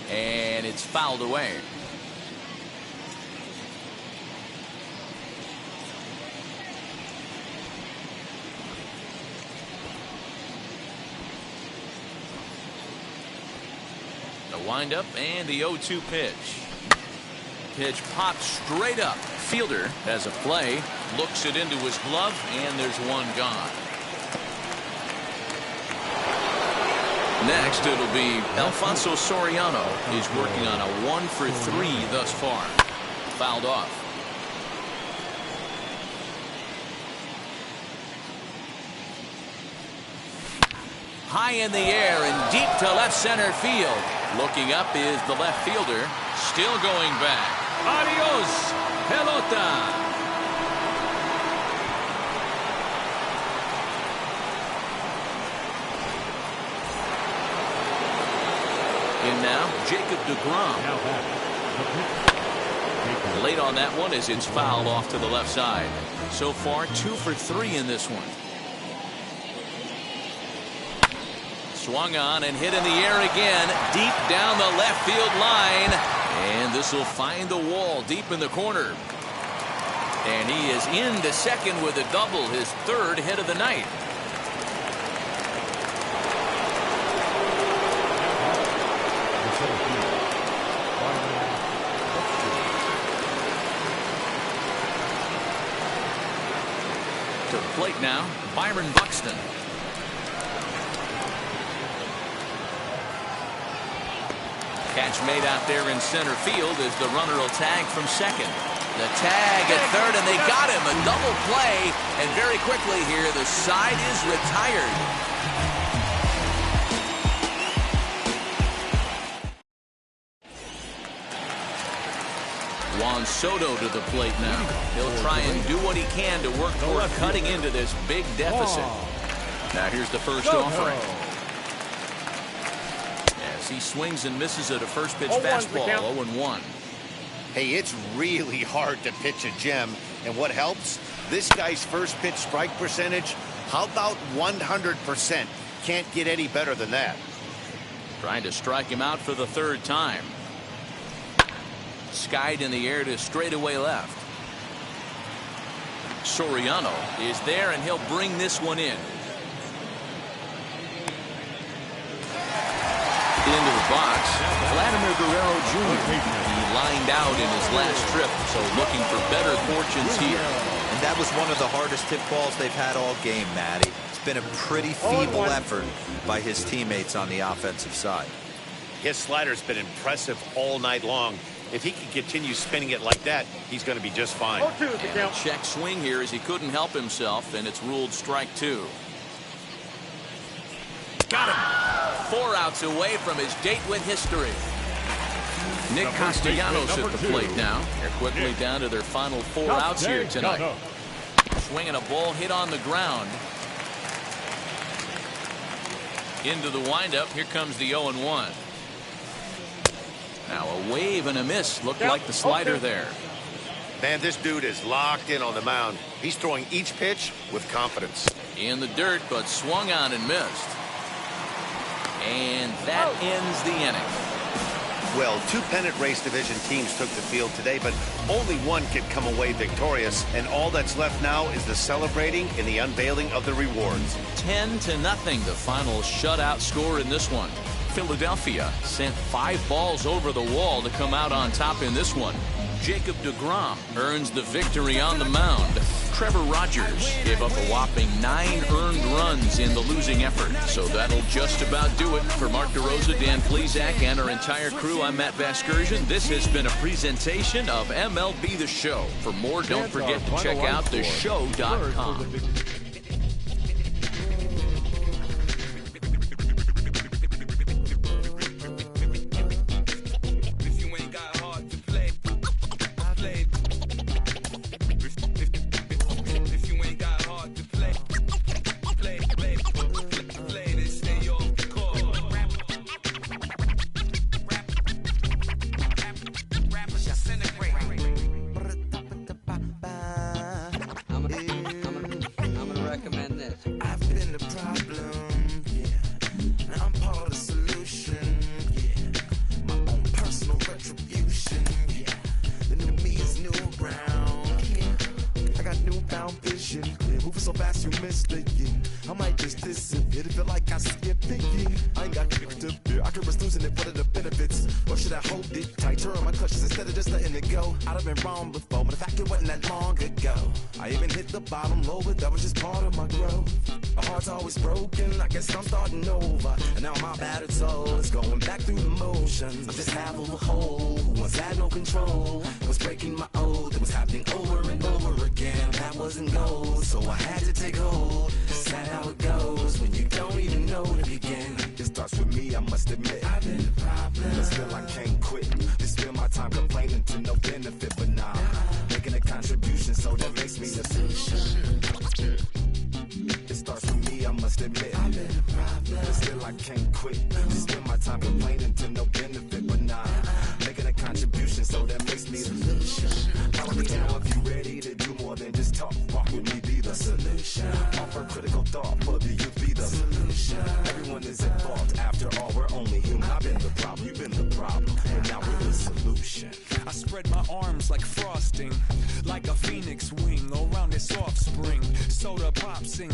And it's fouled away. The windup and the 0-2 pitch. Pitch popped straight up. Fielder has a play, looks it into his glove, and there's one gone. Next, it'll be Alfonso Soriano. He's working on a 1 for 3 thus far. Fouled off. High in the air and deep to left center field. Looking up is the left fielder. Still going back. Adios, pelota. In now, Jacob deGrom. Late on that one as it's fouled off to the left side. So far, 2 for 3 in this one. Swung on and hit in the air again, deep down the left field line. And this will find the wall deep in the corner. And he is into second with a double, his 3rd hit of the night. To the plate now, Byron Buxton. Catch made out there in center field as the runner will tag from second. The tag at third, and they got him. A double play, and very quickly here, the side is retired. Juan Soto to the plate now. He'll try and do what he can to work toward cutting into this big deficit. Now here's the first offering. As he swings and misses at a first pitch fastball, 0-1. Hey, it's really hard to pitch a gem. And what helps? This guy's first pitch strike percentage, how about 100%? Can't get any better than that. Trying to strike him out for the third time. Skied in the air to straightaway left. Soriano is there, and he'll bring this one in. Into the box, Vladimir Guerrero Jr. He lined out in his last trip, so looking for better fortunes here. And that was one of the hardest hit balls they've had all game, Matty. It's been a pretty feeble effort by his teammates on the offensive side. His slider's been impressive all night long. If he can continue spinning it like that, he's going to be just fine. And a check swing here as he couldn't help himself, and it's ruled strike 2. Got him. 4 outs away from his date with history. Nick Castellanos at the plate now. They're quickly down to their final 4 outs here tonight. Swinging a ball hit on the ground. Into the windup. Here comes the 0-1. Now a wave and a miss. Looked like the slider there. Man, this dude is locked in on the mound. He's throwing each pitch with confidence. In the dirt, but swung on and missed. And that ends the inning. Well, 2 pennant race division teams took the field today, but only one could come away victorious. And all that's left now is the celebrating and the unveiling of the rewards. 10-0, the final shutout score in this one. Philadelphia sent 5 balls over the wall to come out on top in this one. Jacob deGrom earns the victory on the mound. Trevor Rogers gave up a whopping 9 earned runs in the losing effort. So that'll just about do it. For Mark DeRosa, Dan Plesac, and our entire crew, I'm Matt Vasgersian. This has been a presentation of MLB The Show. For more, don't forget to check out theshow.com.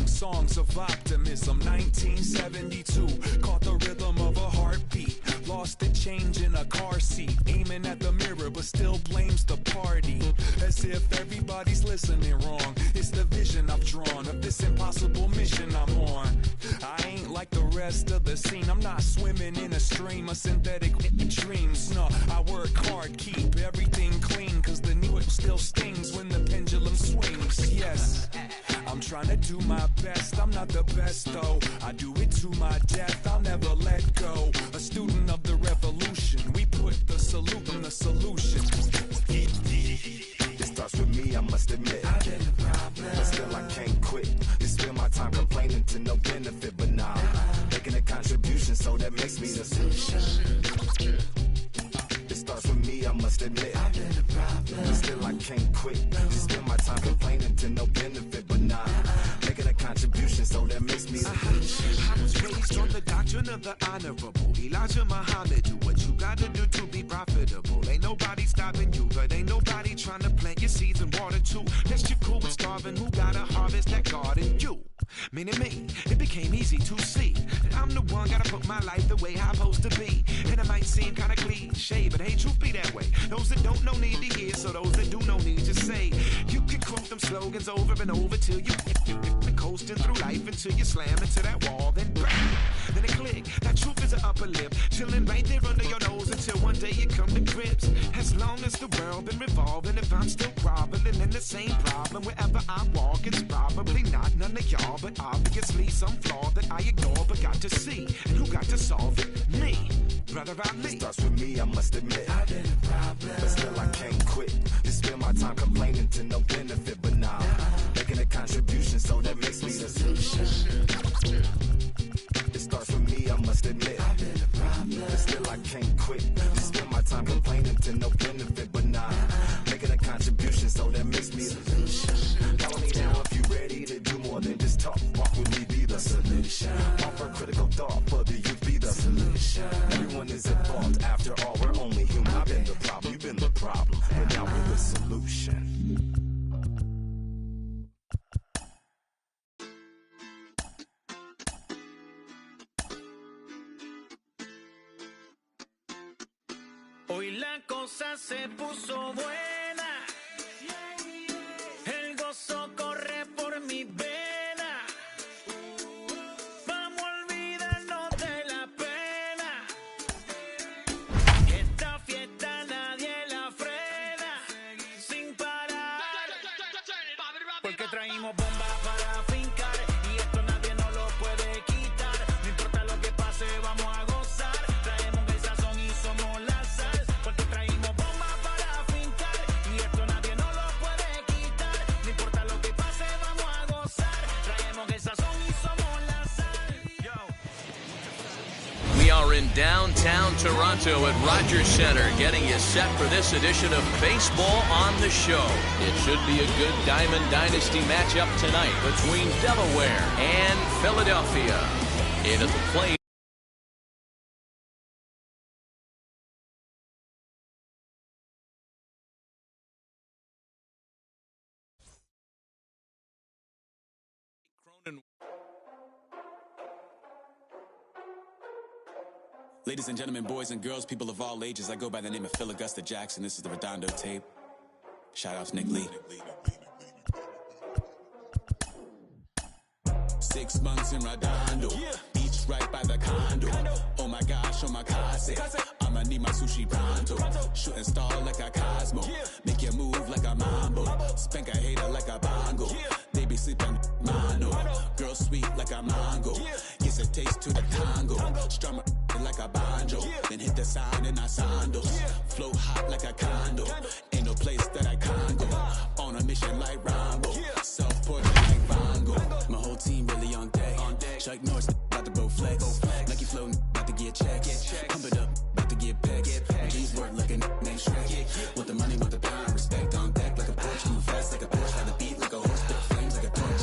Songs of optimism. 1972, caught the rhythm of a heartbeat. Lost the change in a car seat, aiming at the mirror but still blames the party, as if everybody's listening wrong. It's the vision I've drawn of this impossible mission I'm on. I ain't like the rest of the scene. I'm not swimming in a stream of synthetic dreams. No, I work hard, keep everything clean, cause the new still stings when the pendulum swings. Yes, I'm trying to do my best. I'm not the best though. I do it to my death. I'll never let go. A student of the revolution. We put the salute in the solution. It starts with me, I must admit. I've been a problem, but still I can't quit. You spend my time complaining to no benefit, but nah, making a contribution, so that makes me the solution. It starts with me, I must admit. I've been a problem, but still I can't quit. You spend my time complaining to no benefit, but nah, making a contribution, so that makes me the solution. I was raised on the doctrine of the honorable Elijah Muhammad. Do what you gotta do to be profitable. Ain't nobody stopping you, but ain't nobody trying to plant your seeds and water too. That's you cool with starving. Who gotta harvest that garden? You. Meaning me, it became easy to see that I'm the one gotta put my life the way I'm supposed to be. And it might seem kinda cliche, but hey, truth be that way. Those that don't know need to hear, so those that do know need to say. You can quote them slogans over and over till you coasting through life until you slam into that wall, then bang, then it click. That truth is an upper lip, chilling right there under your nose until one day you come to grips. As long as the world been revolving, if I'm still groveling in the same problem wherever I walk, it's probably not none of y'all, but obviously some flaw that I ignore but got to see. And who got to solve it? Me, brother Ali. It starts with me, I must admit. I've been a problem, but still I can't quit. You spend my time complaining to no benefit, but nah, making a contribution, so that makes me the solution. It starts with me, I must admit. I've been a problem, but still I can't quit. You spend my time complaining to no benefit, but nah, making a contribution, so that makes me the solution. Follow me now if you ready to do more than just talk. Walk with me, be the solution. Offer critical thought for the youth, be the solution. Everyone is at fault, after all, we're only human. I've been the problem, you've been the problem, but now we're the solution. Hoy la cosa se puso buena. El gozo corre por mi vena. Vamos a olvidarnos de la pena. Esta fiesta nadie la frena. Sin parar. Porque traímos bombas para fincar. Y esto nadie nos lo puede quitar. No importa lo que pase, vamos a gozar. Traemos el sazón y somos la sal. Porque traímos bombas para fincar. Y esto nadie nos lo puede quitar. No importa lo que pase, vamos a gozar. Traemos el sazón y somos la sal. Yo. We are in downtown Toronto at Rogers Centre, getting you set for this edition of Baseball on the Show. It should be a good Diamond Dynasty matchup tonight between Delaware and Philadelphia. In at the plate, Ladies and gentlemen, boys and girls, people of all ages, I go by the name of Phil Augusta Jackson. This is the Redondo tape. Shout out to Nick Lee. 6 months in Redondo, beach right by the condo. Oh my gosh, oh my casa, I'ma need my sushi pronto. Shooting star like a Cosmo, make you move like a mambo. Spank a hater like a bongo. They be sleeping mano. Girl sweet like a mango. Gives a taste to the tango. Strum like a banjo. Then hit the sound in our sandals. Flow hot like a condo. Ain't no place that I can't go. On a mission like Rambo. Self-portrait like Van Gogh. My whole team really on deck. Chuck Norris about to go flex. Nike flow about to get checks. Pump it up, about to get pecks. My G's work like a name Shrek. With the money, with the power, respect on deck like a Porsche. Move fast like a Porsche. Had the beat like a horse, spit flames like a torch.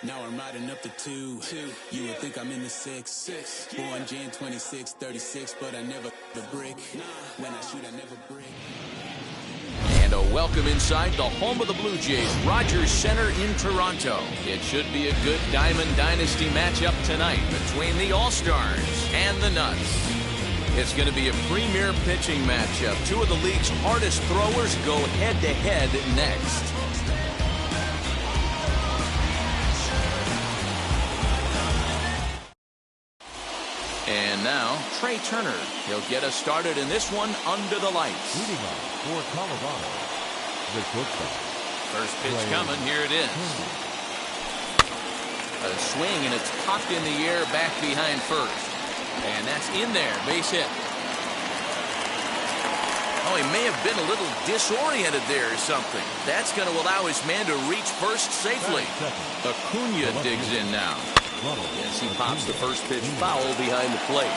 Now I'm riding up the 2. You would think I'm in the 6. Born Jan 26, 36, but I never the brick. When I shoot, I never break. and a welcome inside the home of the Blue Jays, Rogers Centre in Toronto. It should be a good Diamond Dynasty matchup tonight between the All-Stars and the Nuts. It's going to be a premier pitching matchup. Two of the league's hardest throwers go head-to-head next. And now, Trey Turner. He'll get us started in this one under the lights. Leading off for Colorado, the shortstop. First pitch coming. Here it is. A swing, and it's popped in the air back behind first. And that's in there. Base hit. Oh, he may have been a little disoriented there or something. That's going to allow his man to reach first safely. Acuna digs in now. Yes, he pops the first pitch foul behind the plate.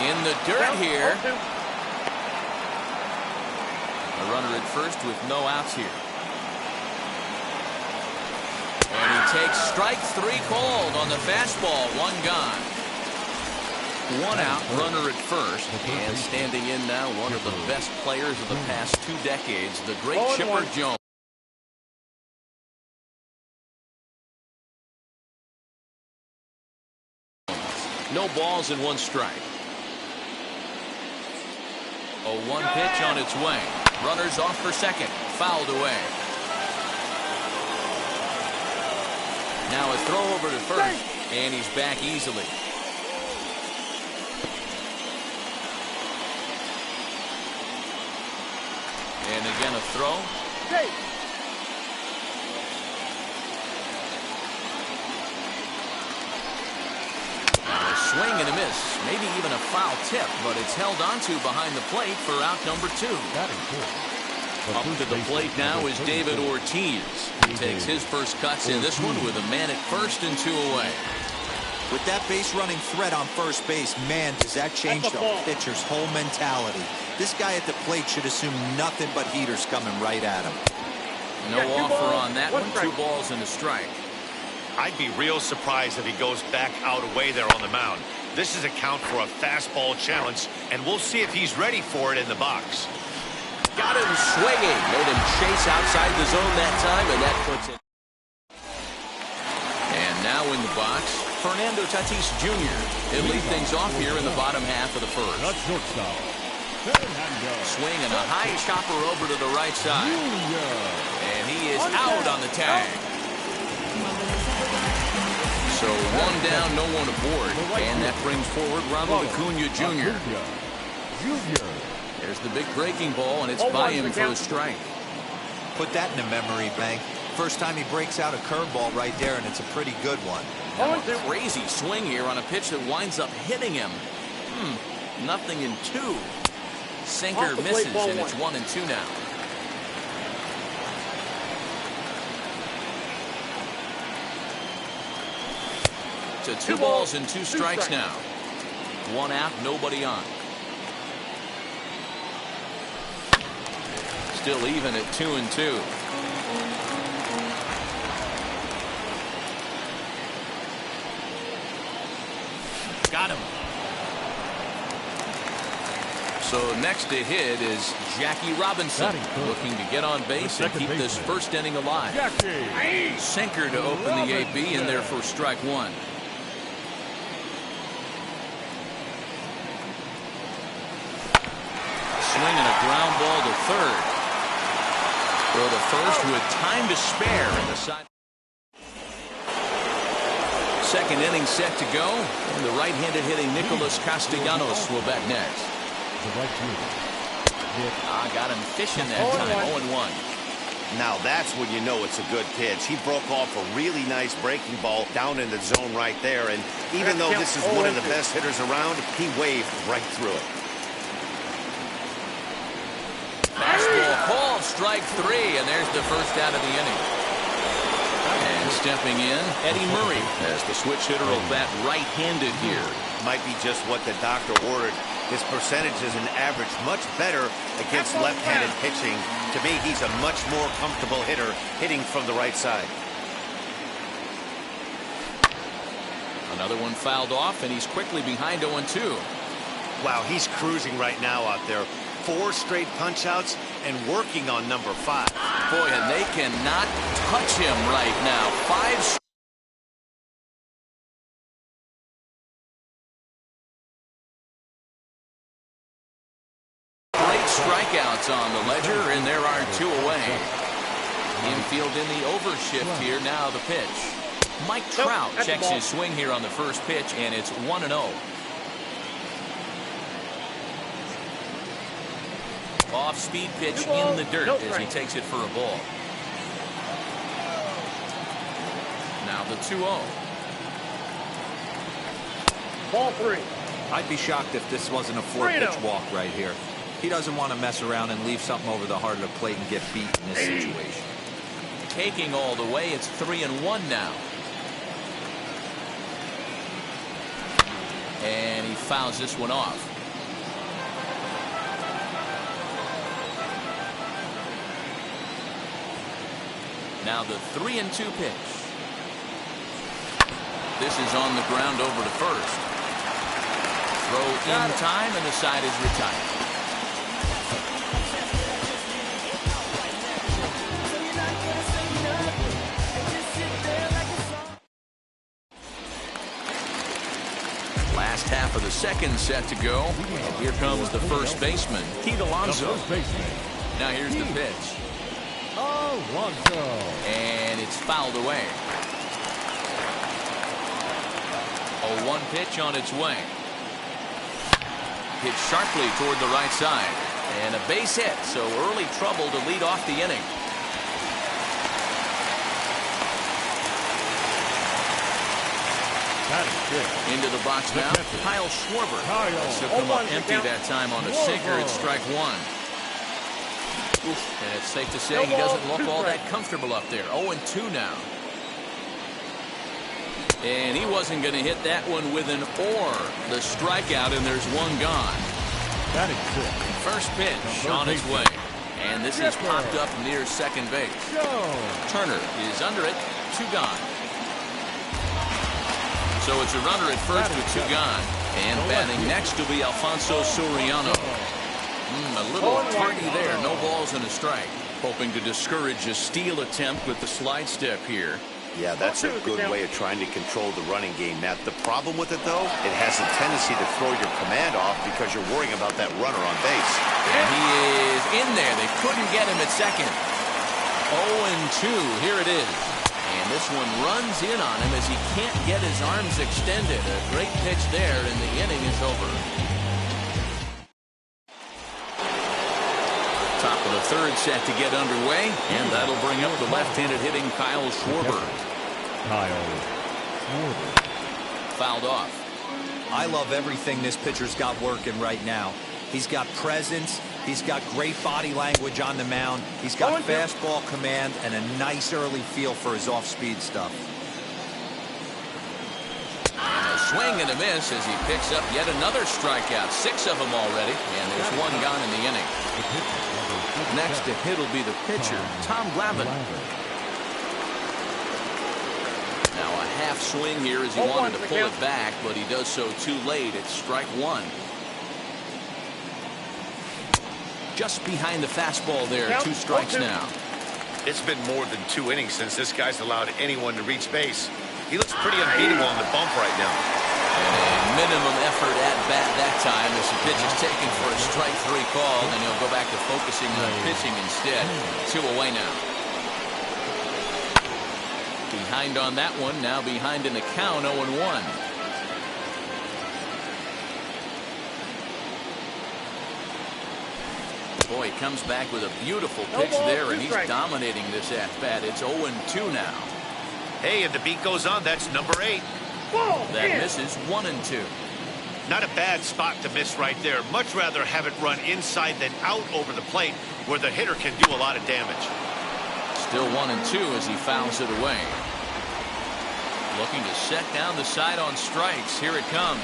In the dirt here. A runner at first with no outs here. And he takes strike 3 called on the fastball. 1 gone. 1 out, runner at first. And standing in now, one of the best players of the past 2 decades, the great Chipper Jones. No balls and 1 strike. A 1 pitch on its way. Runners off for second. Fouled away. Now a throw over to first, and he's back easily. And again a throw. Now a swing and a miss. Maybe even a foul tip, but it's held onto behind the plate for out number 2. Up to the plate now is David Ortiz. He takes his first cuts in this one with a man at first and 2 away. With that base running threat on first base, man, does that change the pitcher's whole mentality. This guy at the plate should assume nothing but heaters coming right at him. No offer on that one. 2 balls and a strike. I'd be real surprised if he goes back out away there on the mound. This is a count for a fastball challenge, and we'll see if he's ready for it in the box. Got him swinging. Made him chase outside the zone that time, and that puts it. And now in the box, Fernando Tatis Jr. He'll lead things off here in the bottom half of the first. Swing and a high chopper over to the right side. And he is out on the tag. So 1 down, no 1 aboard. And that brings forward Ronald Acuna Jr. There's the big breaking ball, and it's by him for a strike. Put that in a memory bank. First time he breaks out a curveball right there, and it's a pretty good one. Now a crazy swing here on a pitch that winds up hitting him. Nothing in 2. Sinker misses, and it's 1 and 2 now. To 2 balls and 2 strikes now. 1 out, nobody on. Still even at 2 and 2. Got him. So next to hit is Jackie Robinson, looking to get on base and keep this first inning alive. Sinker to open the AB in there for strike 1. Swing and a ground ball to third. Go to first with time to spare in the side. Second inning set to go. And the right-handed hitting Nicholas Castellanos will bat next. Got him fishing that time. 0-1. Now that's when you know it's a good pitch. He broke off a really nice breaking ball down in the zone right there. And even though this is one of the best hitters around, he waved right through it. Fastball call, strike 3, and there's the first out of the inning. And stepping in, Eddie Murray as the switch hitter will bat right-handed here. Might be just what the doctor ordered. His percentages and average much better against left-handed pitching. To me, he's a much more comfortable hitter hitting from the right side. Another one fouled off, and he's quickly behind 0-2. Wow, he's cruising right now out there. 4 straight punch-outs and working on number 5. Boy, and they cannot touch him right now. 5 strikeouts on the ledger, and there are 2 away. Infield in the overshift here. Now the pitch. Mike Trout checks his swing here on the first pitch, and it's 1-0. Off-speed pitch in the dirt as he takes it for a ball. Now the 2-0. Ball 3. I'd be shocked if this wasn't a 4-pitch walk right here. He doesn't want to mess around and leave something over the heart of the plate and get beat in this situation. Taking all the way, it's 3-1 now. And he fouls this one off. Now the 3-2 pitch. This is on the ground over to first. Throw in time, and the side is retired. Last half of the second set to go. Here comes the first baseman, Pete Alonso. Now here's the pitch. Alonso. And it's fouled away. A 1 pitch on its way. Hit sharply toward the right side. And a base hit, so early trouble to lead off the inning. Into the box now, Kyle Schwarber. Took him up empty that time on a sinker. It's strike 1. And it's safe to say he doesn't look all that comfortable up there. 0-2 now. And he wasn't going to hit that one with an or. The strikeout, and there's one gone. First pitch on its way. And this is popped up near second base. Turner is under it. 2 gone. So it's a runner at first with 2 gone. And batting next will be Alfonso Soriano. A little tardy there. No balls and a strike. Hoping to discourage a steal attempt with the slide step here. Yeah, that's a good way of trying to control the running game, Matt. The problem with it, though, it has a tendency to throw your command off because you're worrying about that runner on base. And he is in there. They couldn't get him at second. 0-2. Here it is. And this one runs in on him as he can't get his arms extended. A great pitch there, and the inning is over. Top of the third set to get underway, and that'll bring up the left-handed hitting Kyle Schwarber. Fouled off. I love everything this pitcher's got working right now. He's got presence. He's got great body language on the mound. He's got fastball command and a nice early feel for his off-speed stuff. And a swing and a miss as he picks up yet another strikeout. 6 of them already, and there's 1 gone in the inning. Next to hit will be the pitcher, Tom Glavine. Now a half swing here as he wanted to pull it back, but he does so too late. It's strike 1. Just behind the fastball there. 2 strikes now. It's been more than 2 innings since this guy's allowed anyone to reach base. He looks pretty unbeatable on the bump right now. And a minimum effort at bat that time as the pitch is taken for a strike 3 call, and he'll go back to focusing on pitching instead. 2 away now. Behind on that one, now behind in the count, 0-1. Boy, he comes back with a beautiful pitch there, and he's dominating this at-bat. It's 0-2 now. Hey, and the beat goes on. That's number 8. That misses 1-2. Not a bad spot to miss right there. Much rather have it run inside than out over the plate where the hitter can do a lot of damage. Still 1-2 as he fouls it away. Looking to set down the side on strikes. Here it comes.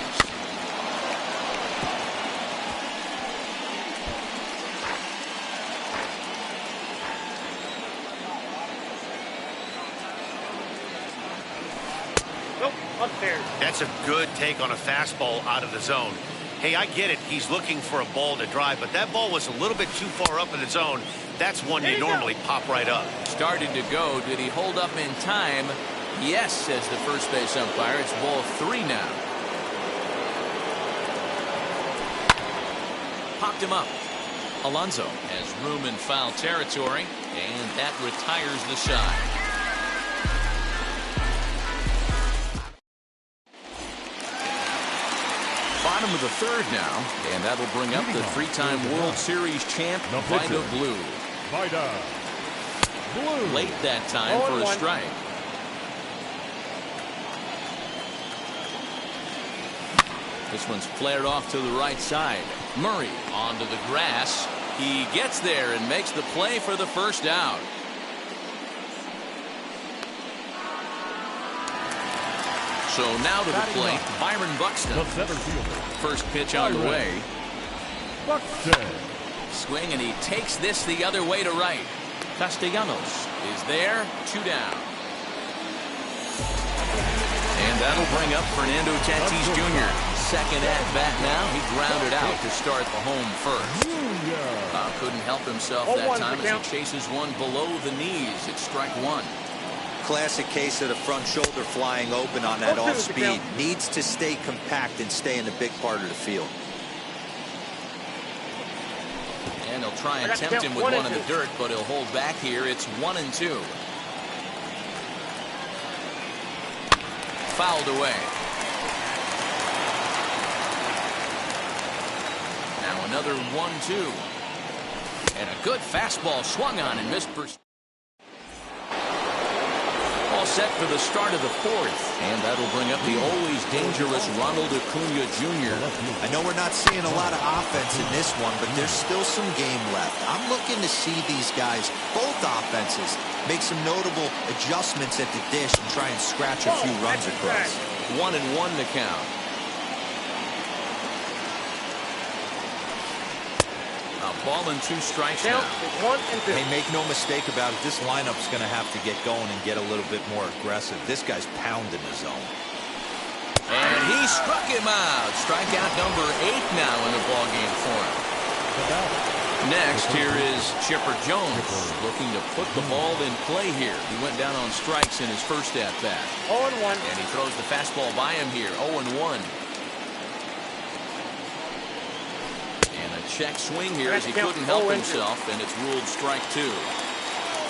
That's a good take on a fastball out of the zone. Hey, I get it. He's looking for a ball to drive, but that ball was a little bit too far up in the zone. That's one you normally pop right up. Started to go. Did he hold up in time? Yes, says the first base umpire. It's ball 3 now. Popped him up. Alonso has room in foul territory, and that retires the side. Bottom of the third now, and that'll bring up the three-time World Series champ, Vida Blue. Vida Blue. Late that time for a strike. This one's flared off to the right side. Murray onto the grass. He gets there and makes the play for the first out. So now to the plate, Byron Buxton. The center fielder. First pitch on the way. Buxton. Swing, and he takes this the other way to right. Castellanos is there, 2 down. And that'll bring up Fernando Tatis Jr. Second at bat now. He grounded out to start the home first. Couldn't help himself that time as he chases one below the knees. It's strike one. Classic case of the front shoulder flying open on that off speed. Needs to stay compact and stay in the big part of the field. And he'll try and tempt him with one in the dirt, but he'll hold back here. It's 1-2. Fouled away. Now another 1-2. And a good fastball swung on and missed. All set for the start of the fourth. And that'll bring up the always dangerous Ronald Acuna Jr. I know we're not seeing a lot of offense in this one, but there's still some game left. I'm looking to see these guys, both offenses, make some notable adjustments at the dish and try and scratch a few runs across. 1-1 to count. A ball and 2 strikes now. Hey, make no mistake about it. This lineup's going to have to get going and get a little bit more aggressive. This guy's pounding the zone. And he struck him out. Strikeout number 8 now in the ballgame for him. Next, here is Chipper Jones looking to put the ball in play here. He went down on strikes in his first at-bat. 0-1. And he throws the fastball by him here. 0-1. And a check swing here as he couldn't help himself, and it's ruled strike 2.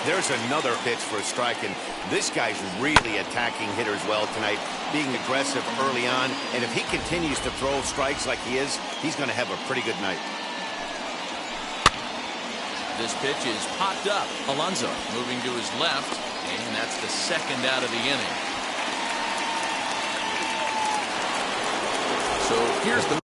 There's another pitch for a strike, and this guy's really attacking hitters well tonight, being aggressive early on. And if he continues to throw strikes like he is, he's going to have a pretty good night. This pitch is popped up. Alonso moving to his left, and that's the second out of the inning. So here's the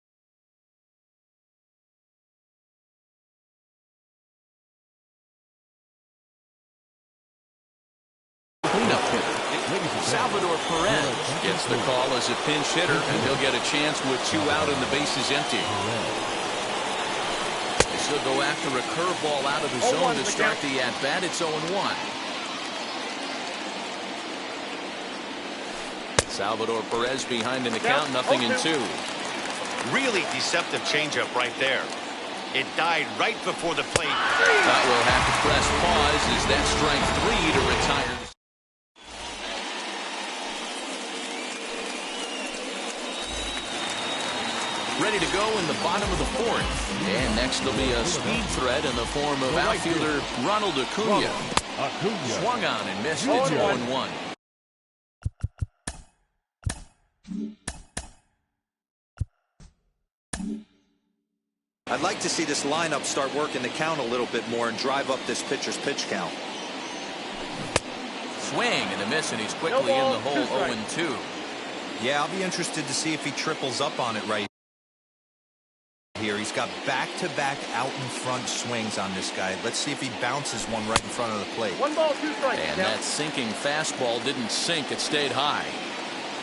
cleanup hitter. Salvador Perez gets the call as a pinch hitter, and he'll get a chance with 2 out and the bases empty. He'll go after a curveball out of the zone to start the at-bat. It's 0-1. Salvador Perez behind in the count, 0-2. Really deceptive changeup right there. It died right before the plate. That will have to press pause as that strike 3 to retire. Ready to go in the bottom of the fourth. And next will be a speed threat in the form of outfielder Ronald Acuna. Swung on and missed. It's 1-1. I'd like to see this lineup start working the count a little bit more and drive up this pitcher's pitch count. Swing and a miss, and he's quickly in the hole. 0-2. Yeah, I'll be interested to see if he triples up on it right here. He's got back-to-back out in front swings on this guy. Let's see if he bounces one right in front of the plate. 1 ball, 2 strikes. And that sinking fastball didn't sink. It stayed high.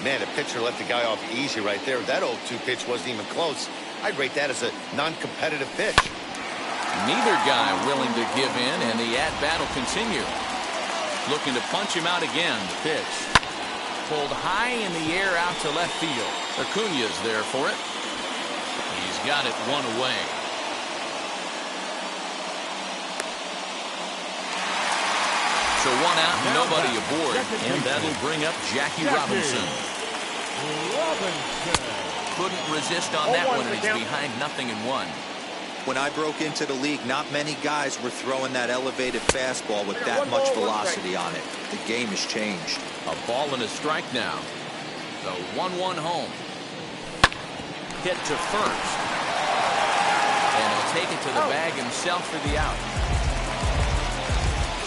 Man, the pitcher let the guy off easy right there. That 0-2 pitch wasn't even close. I'd rate that as a non-competitive pitch. Neither guy willing to give in, and the at-bat will continue. Looking to punch him out again. The pitch pulled high in the air out to left field. Acuna's there for it. He's got it 1 away. So 1 out, nobody aboard. And that'll bring up Jackie Robinson. Couldn't resist on that one, and he's behind 0-1. When I broke into the league, not many guys were throwing that elevated fastball with that much velocity on it. The game has changed. A ball and a strike now. The 1-1 home. Hit to first. And he'll take it to the bag himself for the out.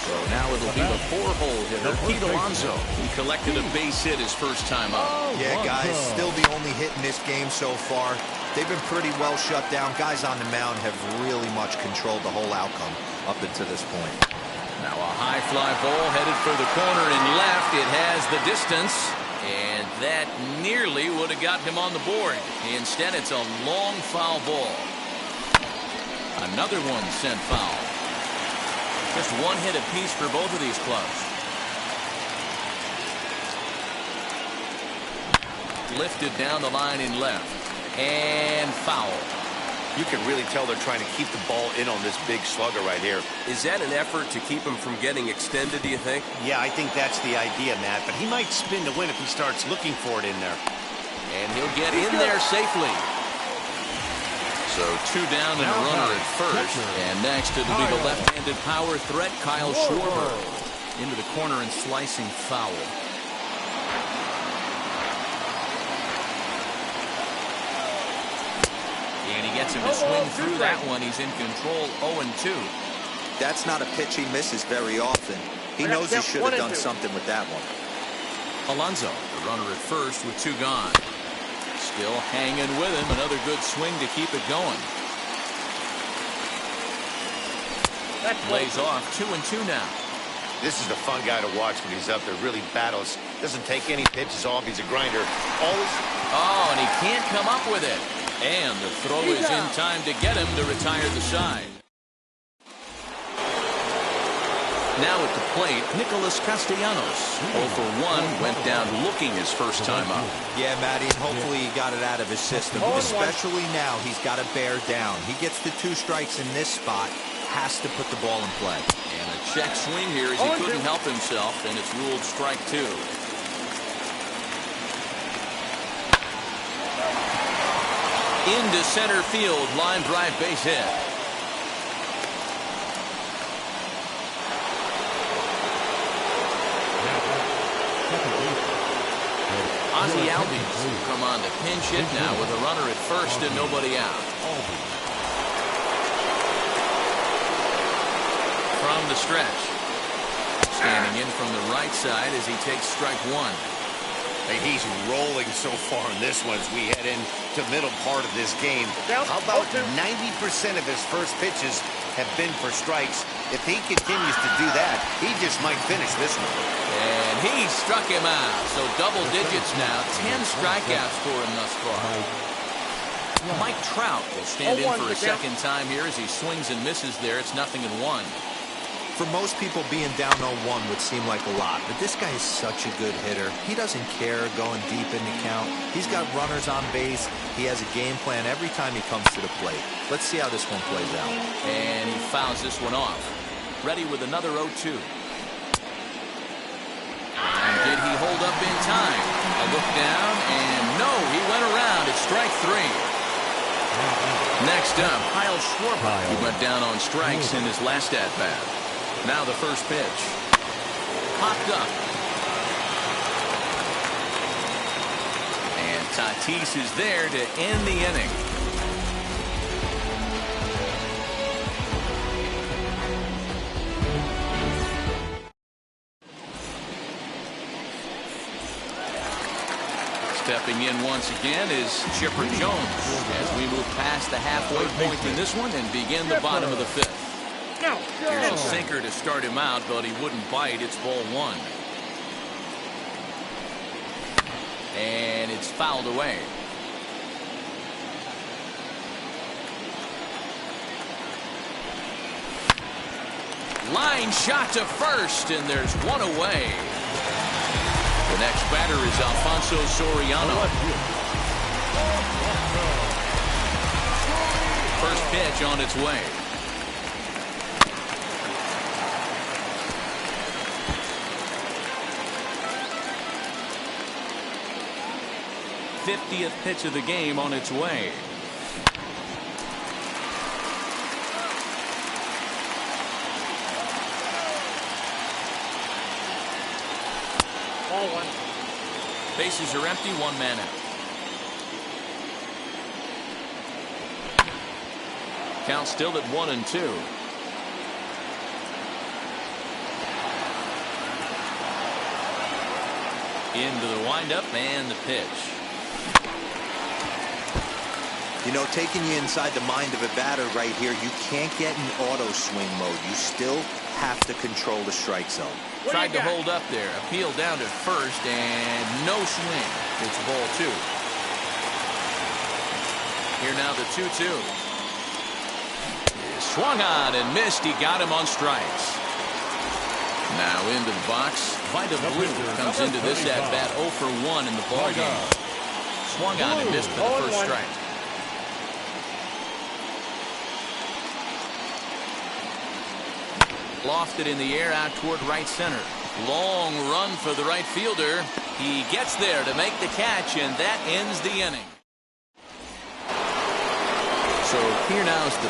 So now it'll be the 4-hole hitter, Pete Alonso. He collected a base hit his first time up. Yeah, guys, still the only hit in this game so far. They've been pretty well shut down. Guys on the mound have really much controlled the whole outcome up until this point. Now a high fly ball headed for the corner and left. It has the distance, and that nearly would have got him on the board. Instead, it's a long foul ball. Another one sent foul. Just one hit apiece for both of these clubs. Lifted down the line in left. And foul. You can really tell they're trying to keep the ball in on this big slugger right here. Is that an effort to keep him from getting extended, do you think? Yeah, I think that's the idea, Matt. But he might spin to win if he starts looking for it in there. And he'll get in there safely. So 2 down and a runner at first. And next it'll be the left-handed power threat, Kyle Schwarber. Into the corner and slicing foul. And he gets him to swing through that one. He's in control, 0-2. That's not a pitch he misses very often. He knows he should have done something with that one. Alonso, the runner at first with 2 gone. Still hanging with him. Another good swing to keep it going. Lays off 2-2 now. This is the fun guy to watch when he's up there. Really battles. Doesn't take any pitches off. He's a grinder. Always. Oh, and he can't come up with it. And the throw is in time to get him to retire the side. Now at the plate, Nicholas Castellanos. 0 for 1, went down looking his first time up. Yeah, Matty, and hopefully he got it out of his system. Especially now, he's got to bear down. He gets the 2 strikes in this spot. Has to put the ball in play. And a check swing here as he couldn't help himself, and it's ruled strike 2. Into center field, line drive base hit. Ozzie Albies will come on to pinch hit now with a runner at first and nobody out. From the stretch. Standing in from the right side as he takes strike 1. Hey, he's rolling so far in this one as we head into middle part of this game. How about 90% of his first pitches have been for strikes? If he continues to do that, he just might finish this one. And he struck him out. So double digits now. 10 strikeouts for him thus far. Mike Trout will stand in for a second time here as he swings and misses there. It's 0-1. For most people, being down 0-1 would seem like a lot, but this guy is such a good hitter. He doesn't care going deep in the count. He's got runners on base. He has a game plan every time he comes to the plate. Let's see how this one plays out. And he fouls this one off. Ready with another 0-2. And did he hold up in time? A look down, and no, he went around. It's strike 3. Next up, Kyle Schwarber, who went down on strikes in his last at-bat. Now the first pitch. Popped up. And Tatis is there to end the inning. Stepping in once again is Chipper Jones as we move past the halfway point in this one and begin the bottom of the 5th. Here's a sinker to start him out, but he wouldn't bite. It's ball 1. And it's fouled away. Line shot to first, and there's one away. The next batter is Alfonso Soriano. First pitch on its way. th pitch of the game on its way. Bases are empty, 1 man out. Count still at 1-2. Into the windup and the pitch. You know, taking you inside the mind of a batter right here, you can't get in auto swing mode. You still have to control the strike zone. Tried to hold up there. Appeal down to first and no swing. It's ball 2. Here now the 2-2. Swung on and missed. He got him on strikes. Now into the box. Vida Blue comes into this at bat 0 for 1 in the ball game. Swung on and missed for the first strike. Lofted in the air out toward right center. Long run for the right fielder. He gets there to make the catch, and that ends the inning. So here now is the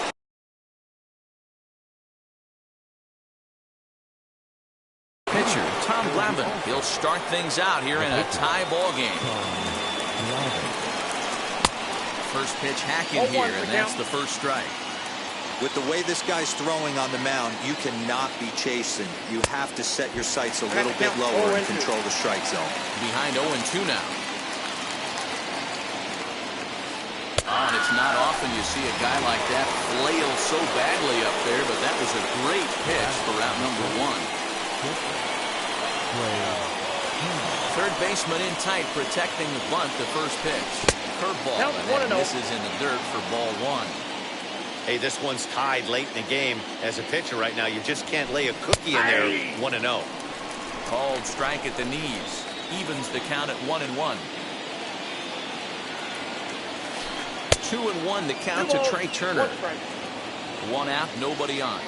pitcher, Tom Glavine. He'll start things out here in a tie ball game. First pitch hacking here, and that's the first strike. With the way this guy's throwing on the mound, you cannot be chasing. You have to set your sights a little bit lower and control the strike zone. Behind 0-2 now. Oh, and it's not often you see a guy like that flail so badly up there, but that was a great pitch for out number 1. Third baseman in tight, protecting the bunt, the first pitch. Curveball, and that misses in the dirt for ball 1. Hey, this one's tied late in the game. As a pitcher right now, you just can't lay a cookie in there. 1-0. Called strike at the knees. Evens the count at 1-1. 2-1 the count to Trey Turner. 1 out, nobody on.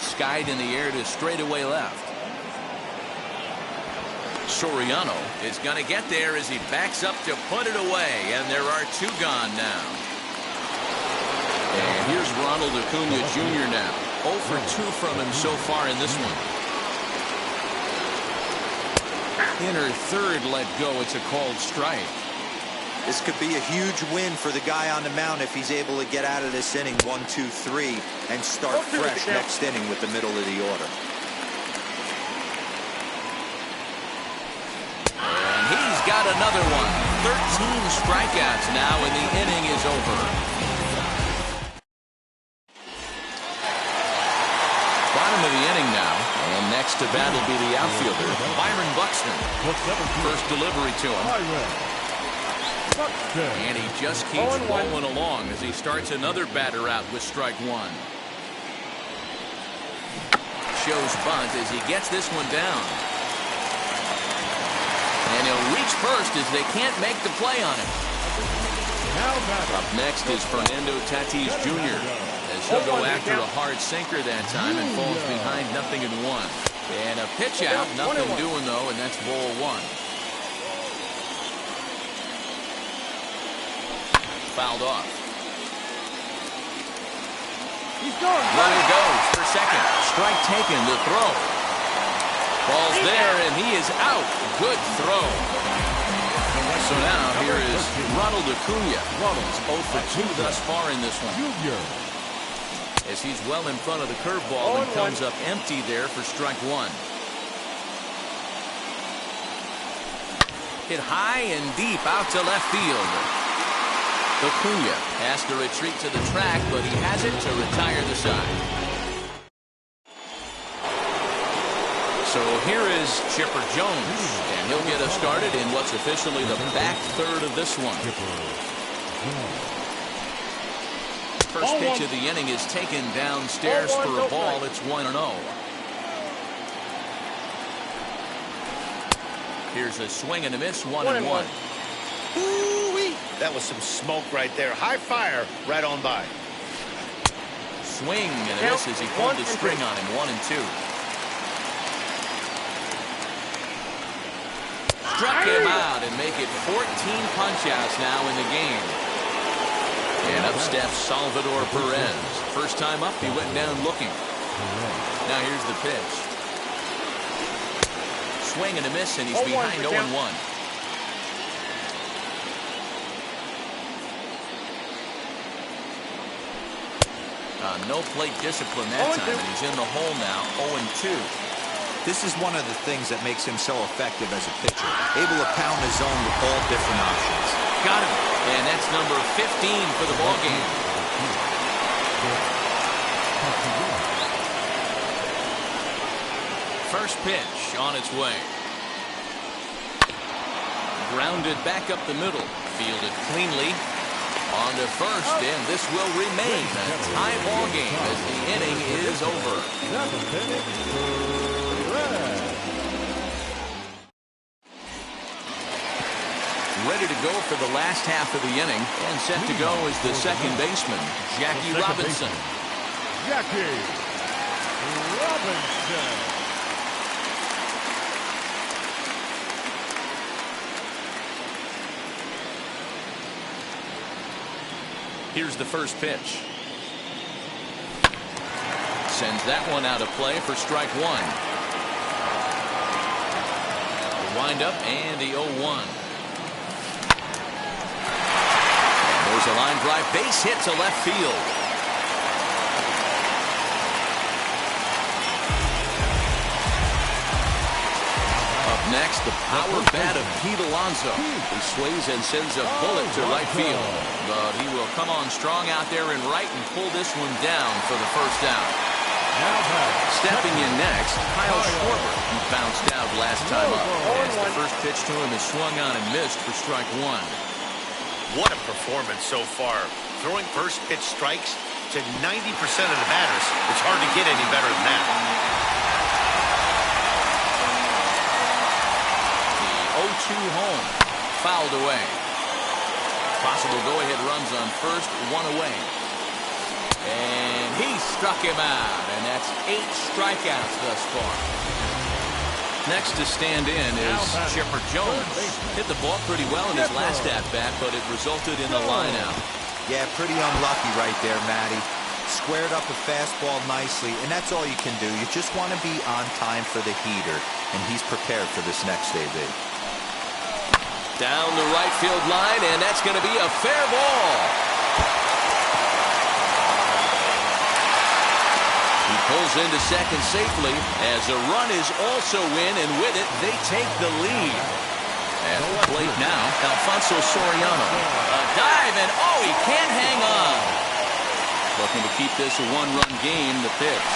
Skied in the air to straightaway left. Soriano is going to get there as he backs up to put it away, and there are 2 gone now. And here's Ronald Acuna Jr. now. 0 for 2 from him so far in this one. Inner third let go. It's a called strike. This could be a huge win for the guy on the mound if he's able to get out of this inning 1, 2, 3 and start fresh next inning with the middle of the order. Got another one. 13 strikeouts now, and the inning is over. Bottom of the inning now, and next to bat will be the outfielder, Byron Buxton. First delivery to him. And he just keeps rolling along as he starts another batter out with strike 1. Shows bunt as he gets this one down. And he'll reach first as they can't make the play on him. Up next is Fernando Tatis Jr. as he'll go after a hard sinker that time and falls behind 0-1. And a pitch out, nothing doing though, and that's ball 1. Fouled off. Runner goes for second. Strike taken, the throw. Ball's there, and he is out. Good throw. So now here is Ronald Acuna. Ronald's 0 for 2 thus far in this one. As he's well in front of the curveball and comes up empty there for strike 1. Hit high and deep out to left field. Acuna has to retreat to the track, but he has it to retire the side. So here is Chipper Jones, and he'll get us started in what's officially the back third of this one. First pitch of the inning is taken downstairs for a ball. It's 1-0. Here's a swing and a miss, 1-1. Ooh-wee. That was some smoke right there. High fire right on by. Swing and a miss as he pulled the string on him, 1-2. Struck him out and make it 14 punch-outs now in the game. And up steps Salvador Perez. First time up, he went down looking. Now here's the pitch. swing and a miss, and he's behind 0-1. No plate discipline that time, and he's in the hole now, 0-2. This is one of the things that makes him so effective as a pitcher. Able to pound the zone with all different options. Got him. And that's number 15 for the ball game. First pitch on its way. Grounded back up the middle. Fielded cleanly. On to first, and this will remain a tie ball game as the inning is over. Ready to go for the last half of the inning, and set to go is the second baseman, Jackie Robinson. Jackie Robinson. Here's the first pitch. Sends that one out of play for strike one. The windup and the 0-1. There's a line drive, base hit to left field. Up next, the power bat of Pete Alonso. He sways and sends a bullet to right field, but he will come on strong out there in right and pull this one down for the first out. Stepping in next, Kyle Schwarber, who bounced out last time up. As the first pitch to him is swung on and missed for strike one. What a performance so far. Throwing first pitch strikes to 90% of the batters. It's hard to get any better than that. The 0-2 home. Fouled away. Possible go-ahead runs on first, one away. And he struck him out. And that's 8 strikeouts thus far. Next to stand in is Chipper Jones. Hit the ball pretty well in his last at-bat, but it resulted in a line-out. Yeah, pretty unlucky right there, Matty. Squared up a fastball nicely, and that's all you can do. You just want to be on time for the heater, and he's prepared for this next AB. Down the right field line, and that's going to be a fair ball. He pulls into second safely as a run is also in, and with it, they take the lead. At the plate now, Alfonso Soriano. A dive, and oh, he can't hang on. Looking to keep this a one-run game, the pitch.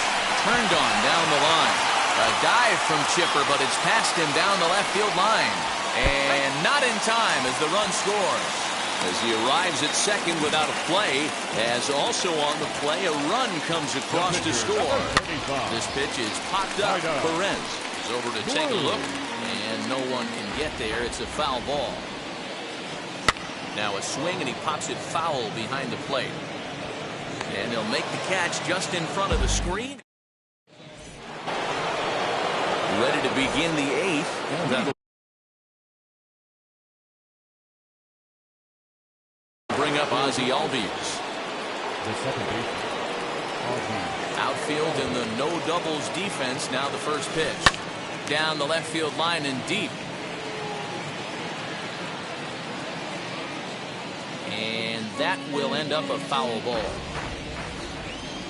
Turned on down the line. A dive from Chipper, but it's past him down the left field line. And not in time as the run scores. As he arrives at second without a play, as also on the play, a run comes across to score. This pitch is popped up. Perez is over to take a look, and no one can get there. It's a foul ball. Now a swing, and he pops it foul behind the plate. And he'll make the catch just in front of the screen. Ready to begin the 8th. Bring up Ozzie Albies. Outfield in the no doubles defense. Now the first pitch. Down the left field line and deep. And that will end up a foul ball.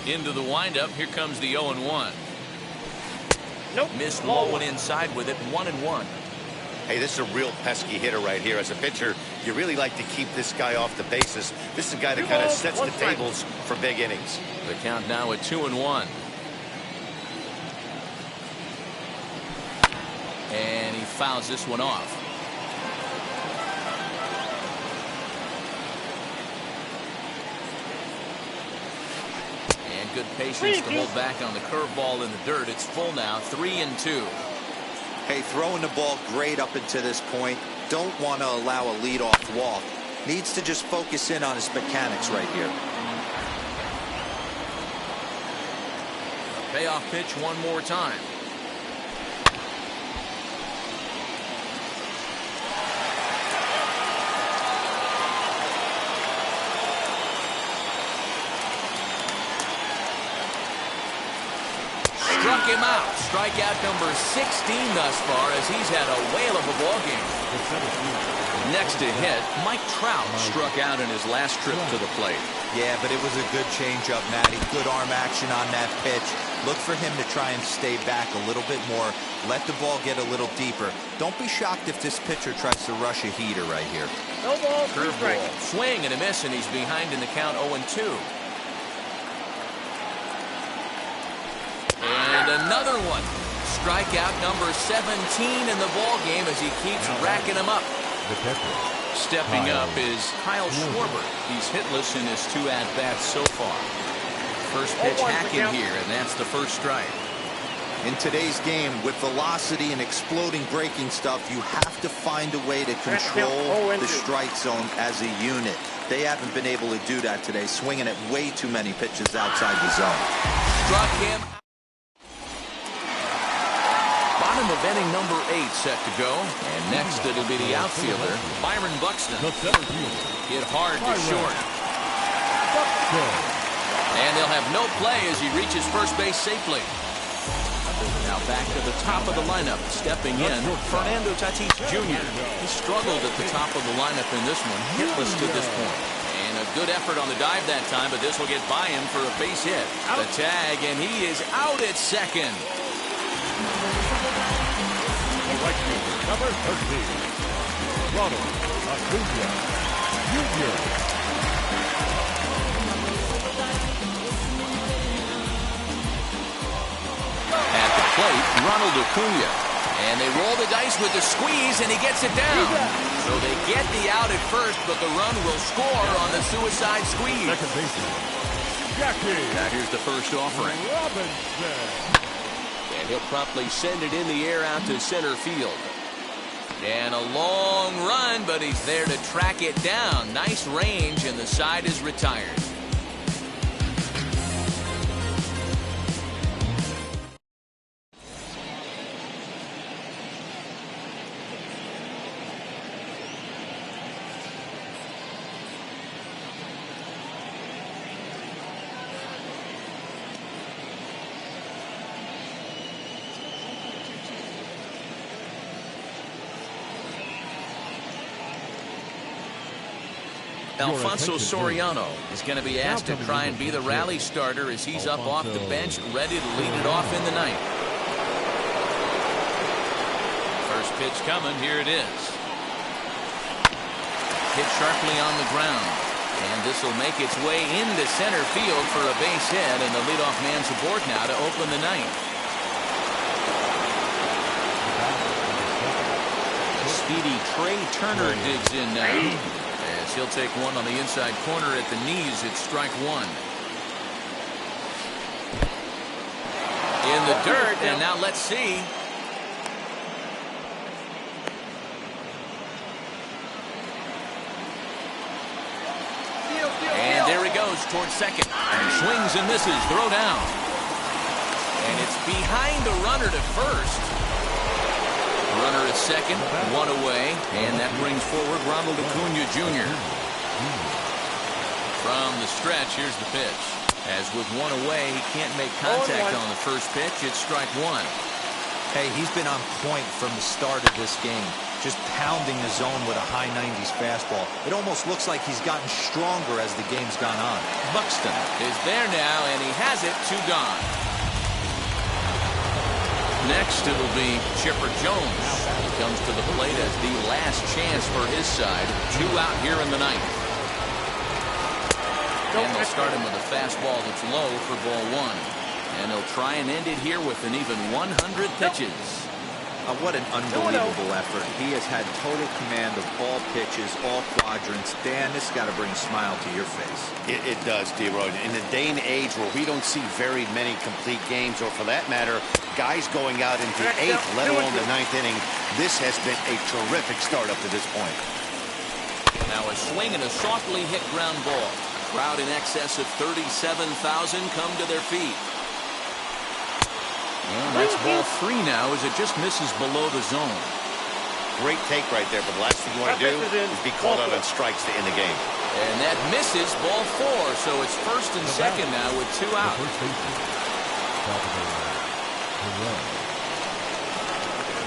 Into the windup. Here comes the 0-1. Nope. Missed low and inside with it. 1-1. Hey, this is a real pesky hitter right here. As a pitcher, you really like to keep this guy off the bases. This is a guy that kind of sets the tables for big innings. The count now at 2-1. And he fouls this one off. And good patience to hold back on the curveball in the dirt. It's full now, 3-2. Hey, throwing the ball great up until this point. Don't want to allow a leadoff walk. Needs to just focus in on his mechanics right here. Payoff pitch one more time. struck him out. Strikeout number 16 thus far as he's had a whale of a ball game. Next to hit, Mike Trout struck out in his last trip to the plate. Yeah, but it was a good changeup, Matty. Good arm action on that pitch. Look for him to try and stay back a little bit more. Let the ball get a little deeper. Don't be shocked if this pitcher tries to rush a heater right here. No ball, curveball. Swing and a miss, and he's behind in the count 0-2. And another one. Strikeout number 17 in the ball game as he keeps racking them up. Stepping up is Kyle Schwarber. He's hitless in his 2 at-bats so far. First pitch hacking here, and that's the first strike. In today's game, with velocity and exploding breaking stuff, you have to find a way to control the strike zone as a unit. They haven't been able to do that today, swinging at way too many pitches outside the zone. Struck him. Bottom of inning number 8 set to go. And next it'll be the outfielder, Byron Buxton. Hit hard to short. And they'll have no play as he reaches first base safely. Now back to the top of the lineup. Stepping in, Fernando Tatis Jr. He struggled at the top of the lineup in this one. Hitless to this point. And a good effort on the dive that time, but this will get by him for a base hit. The tag, and he is out at second. Number 13, Ronald Acuna Jr. At the plate, Ronald Acuna. And they roll the dice with the squeeze, and he gets it down. So they get the out at first, but the run will score on the suicide squeeze. Second baseman, Jackie. Now here's the first offering. Robinson. And he'll promptly send it in the air out to center field. And a long run, but he's there to track it down. Nice range, and the side is retired. Alfonso Soriano is going to be asked to try and be the rally starter as he's up off the bench, ready to lead it off in the ninth. First pitch coming, here it is. Hit sharply on the ground. And this will make its way into center field for a base hit, and the leadoff man's aboard now to open the ninth. The speedy Trey Turner digs in now. He'll take one on the inside corner at the knees. It's strike one. In the dirt, and now let's see. And there he goes towards second. And swings and misses. Throw down. And it's behind the runner to first. Runner at second, one away, and that brings forward Ronald Acuna Jr. From the stretch, here's the pitch. As with one away, he can't make contact on the first pitch. It's strike one. Hey, he's been on point from the start of this game, just pounding the zone with a high 90s fastball. It almost looks like he's gotten stronger as the game's gone on. Buxton is there now, and he has it, 2 gone. Next, it'll be Chipper Jones. He comes to the plate as the last chance for his side. 2 out here in the ninth. And they'll start him with a fastball that's low for ball 1. And he'll try and end it here with an even 100 pitches. What an unbelievable effort. He has had total command of all pitches, all quadrants. Dan, this has got to bring a smile to your face. It does, D-Roy. In the day and age where we don't see very many complete games, or for that matter, guys going out into 8th, let alone the 9th inning, this has been a terrific start up to this point. Now a swing and a softly hit ground ball. Crowd in excess of 37,000 come to their feet. And that's ball 3 now as it just misses below the zone. Great take right there, but the last thing you want to do is be called out on strikes to end the game. And that misses ball 4, so it's first and second now with 2 out.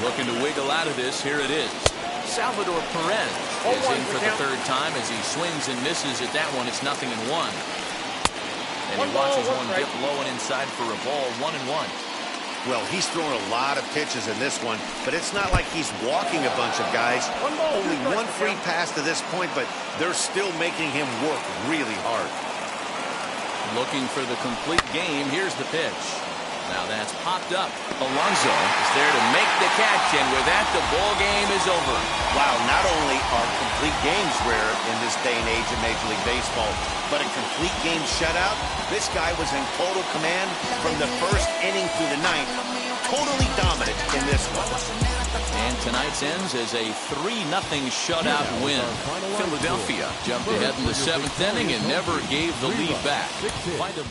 Looking to wiggle out of this. Here it is. Salvador Perez is in for the third time as he swings and misses at that one. It's 0-1. And he watches one dip low and inside for a ball. 1-1. Well, he's thrown a lot of pitches in this one, but it's not like he's walking a bunch of guys. Only one free pass to this point, but they're still making him work really hard. Looking for the complete game. Here's the pitch. Now that's popped up. Alonso is there to make the catch, and with that, the ball game is over. Wow, not only are complete games rare in this day and age of Major League Baseball, but a complete game shutout. This guy was in total command from the first inning through the ninth. Totally dominant in this one. And tonight's ends as a 3-0 shutout win. Philadelphia jumped ahead in the 7th inning and never gave the lead back. Quite a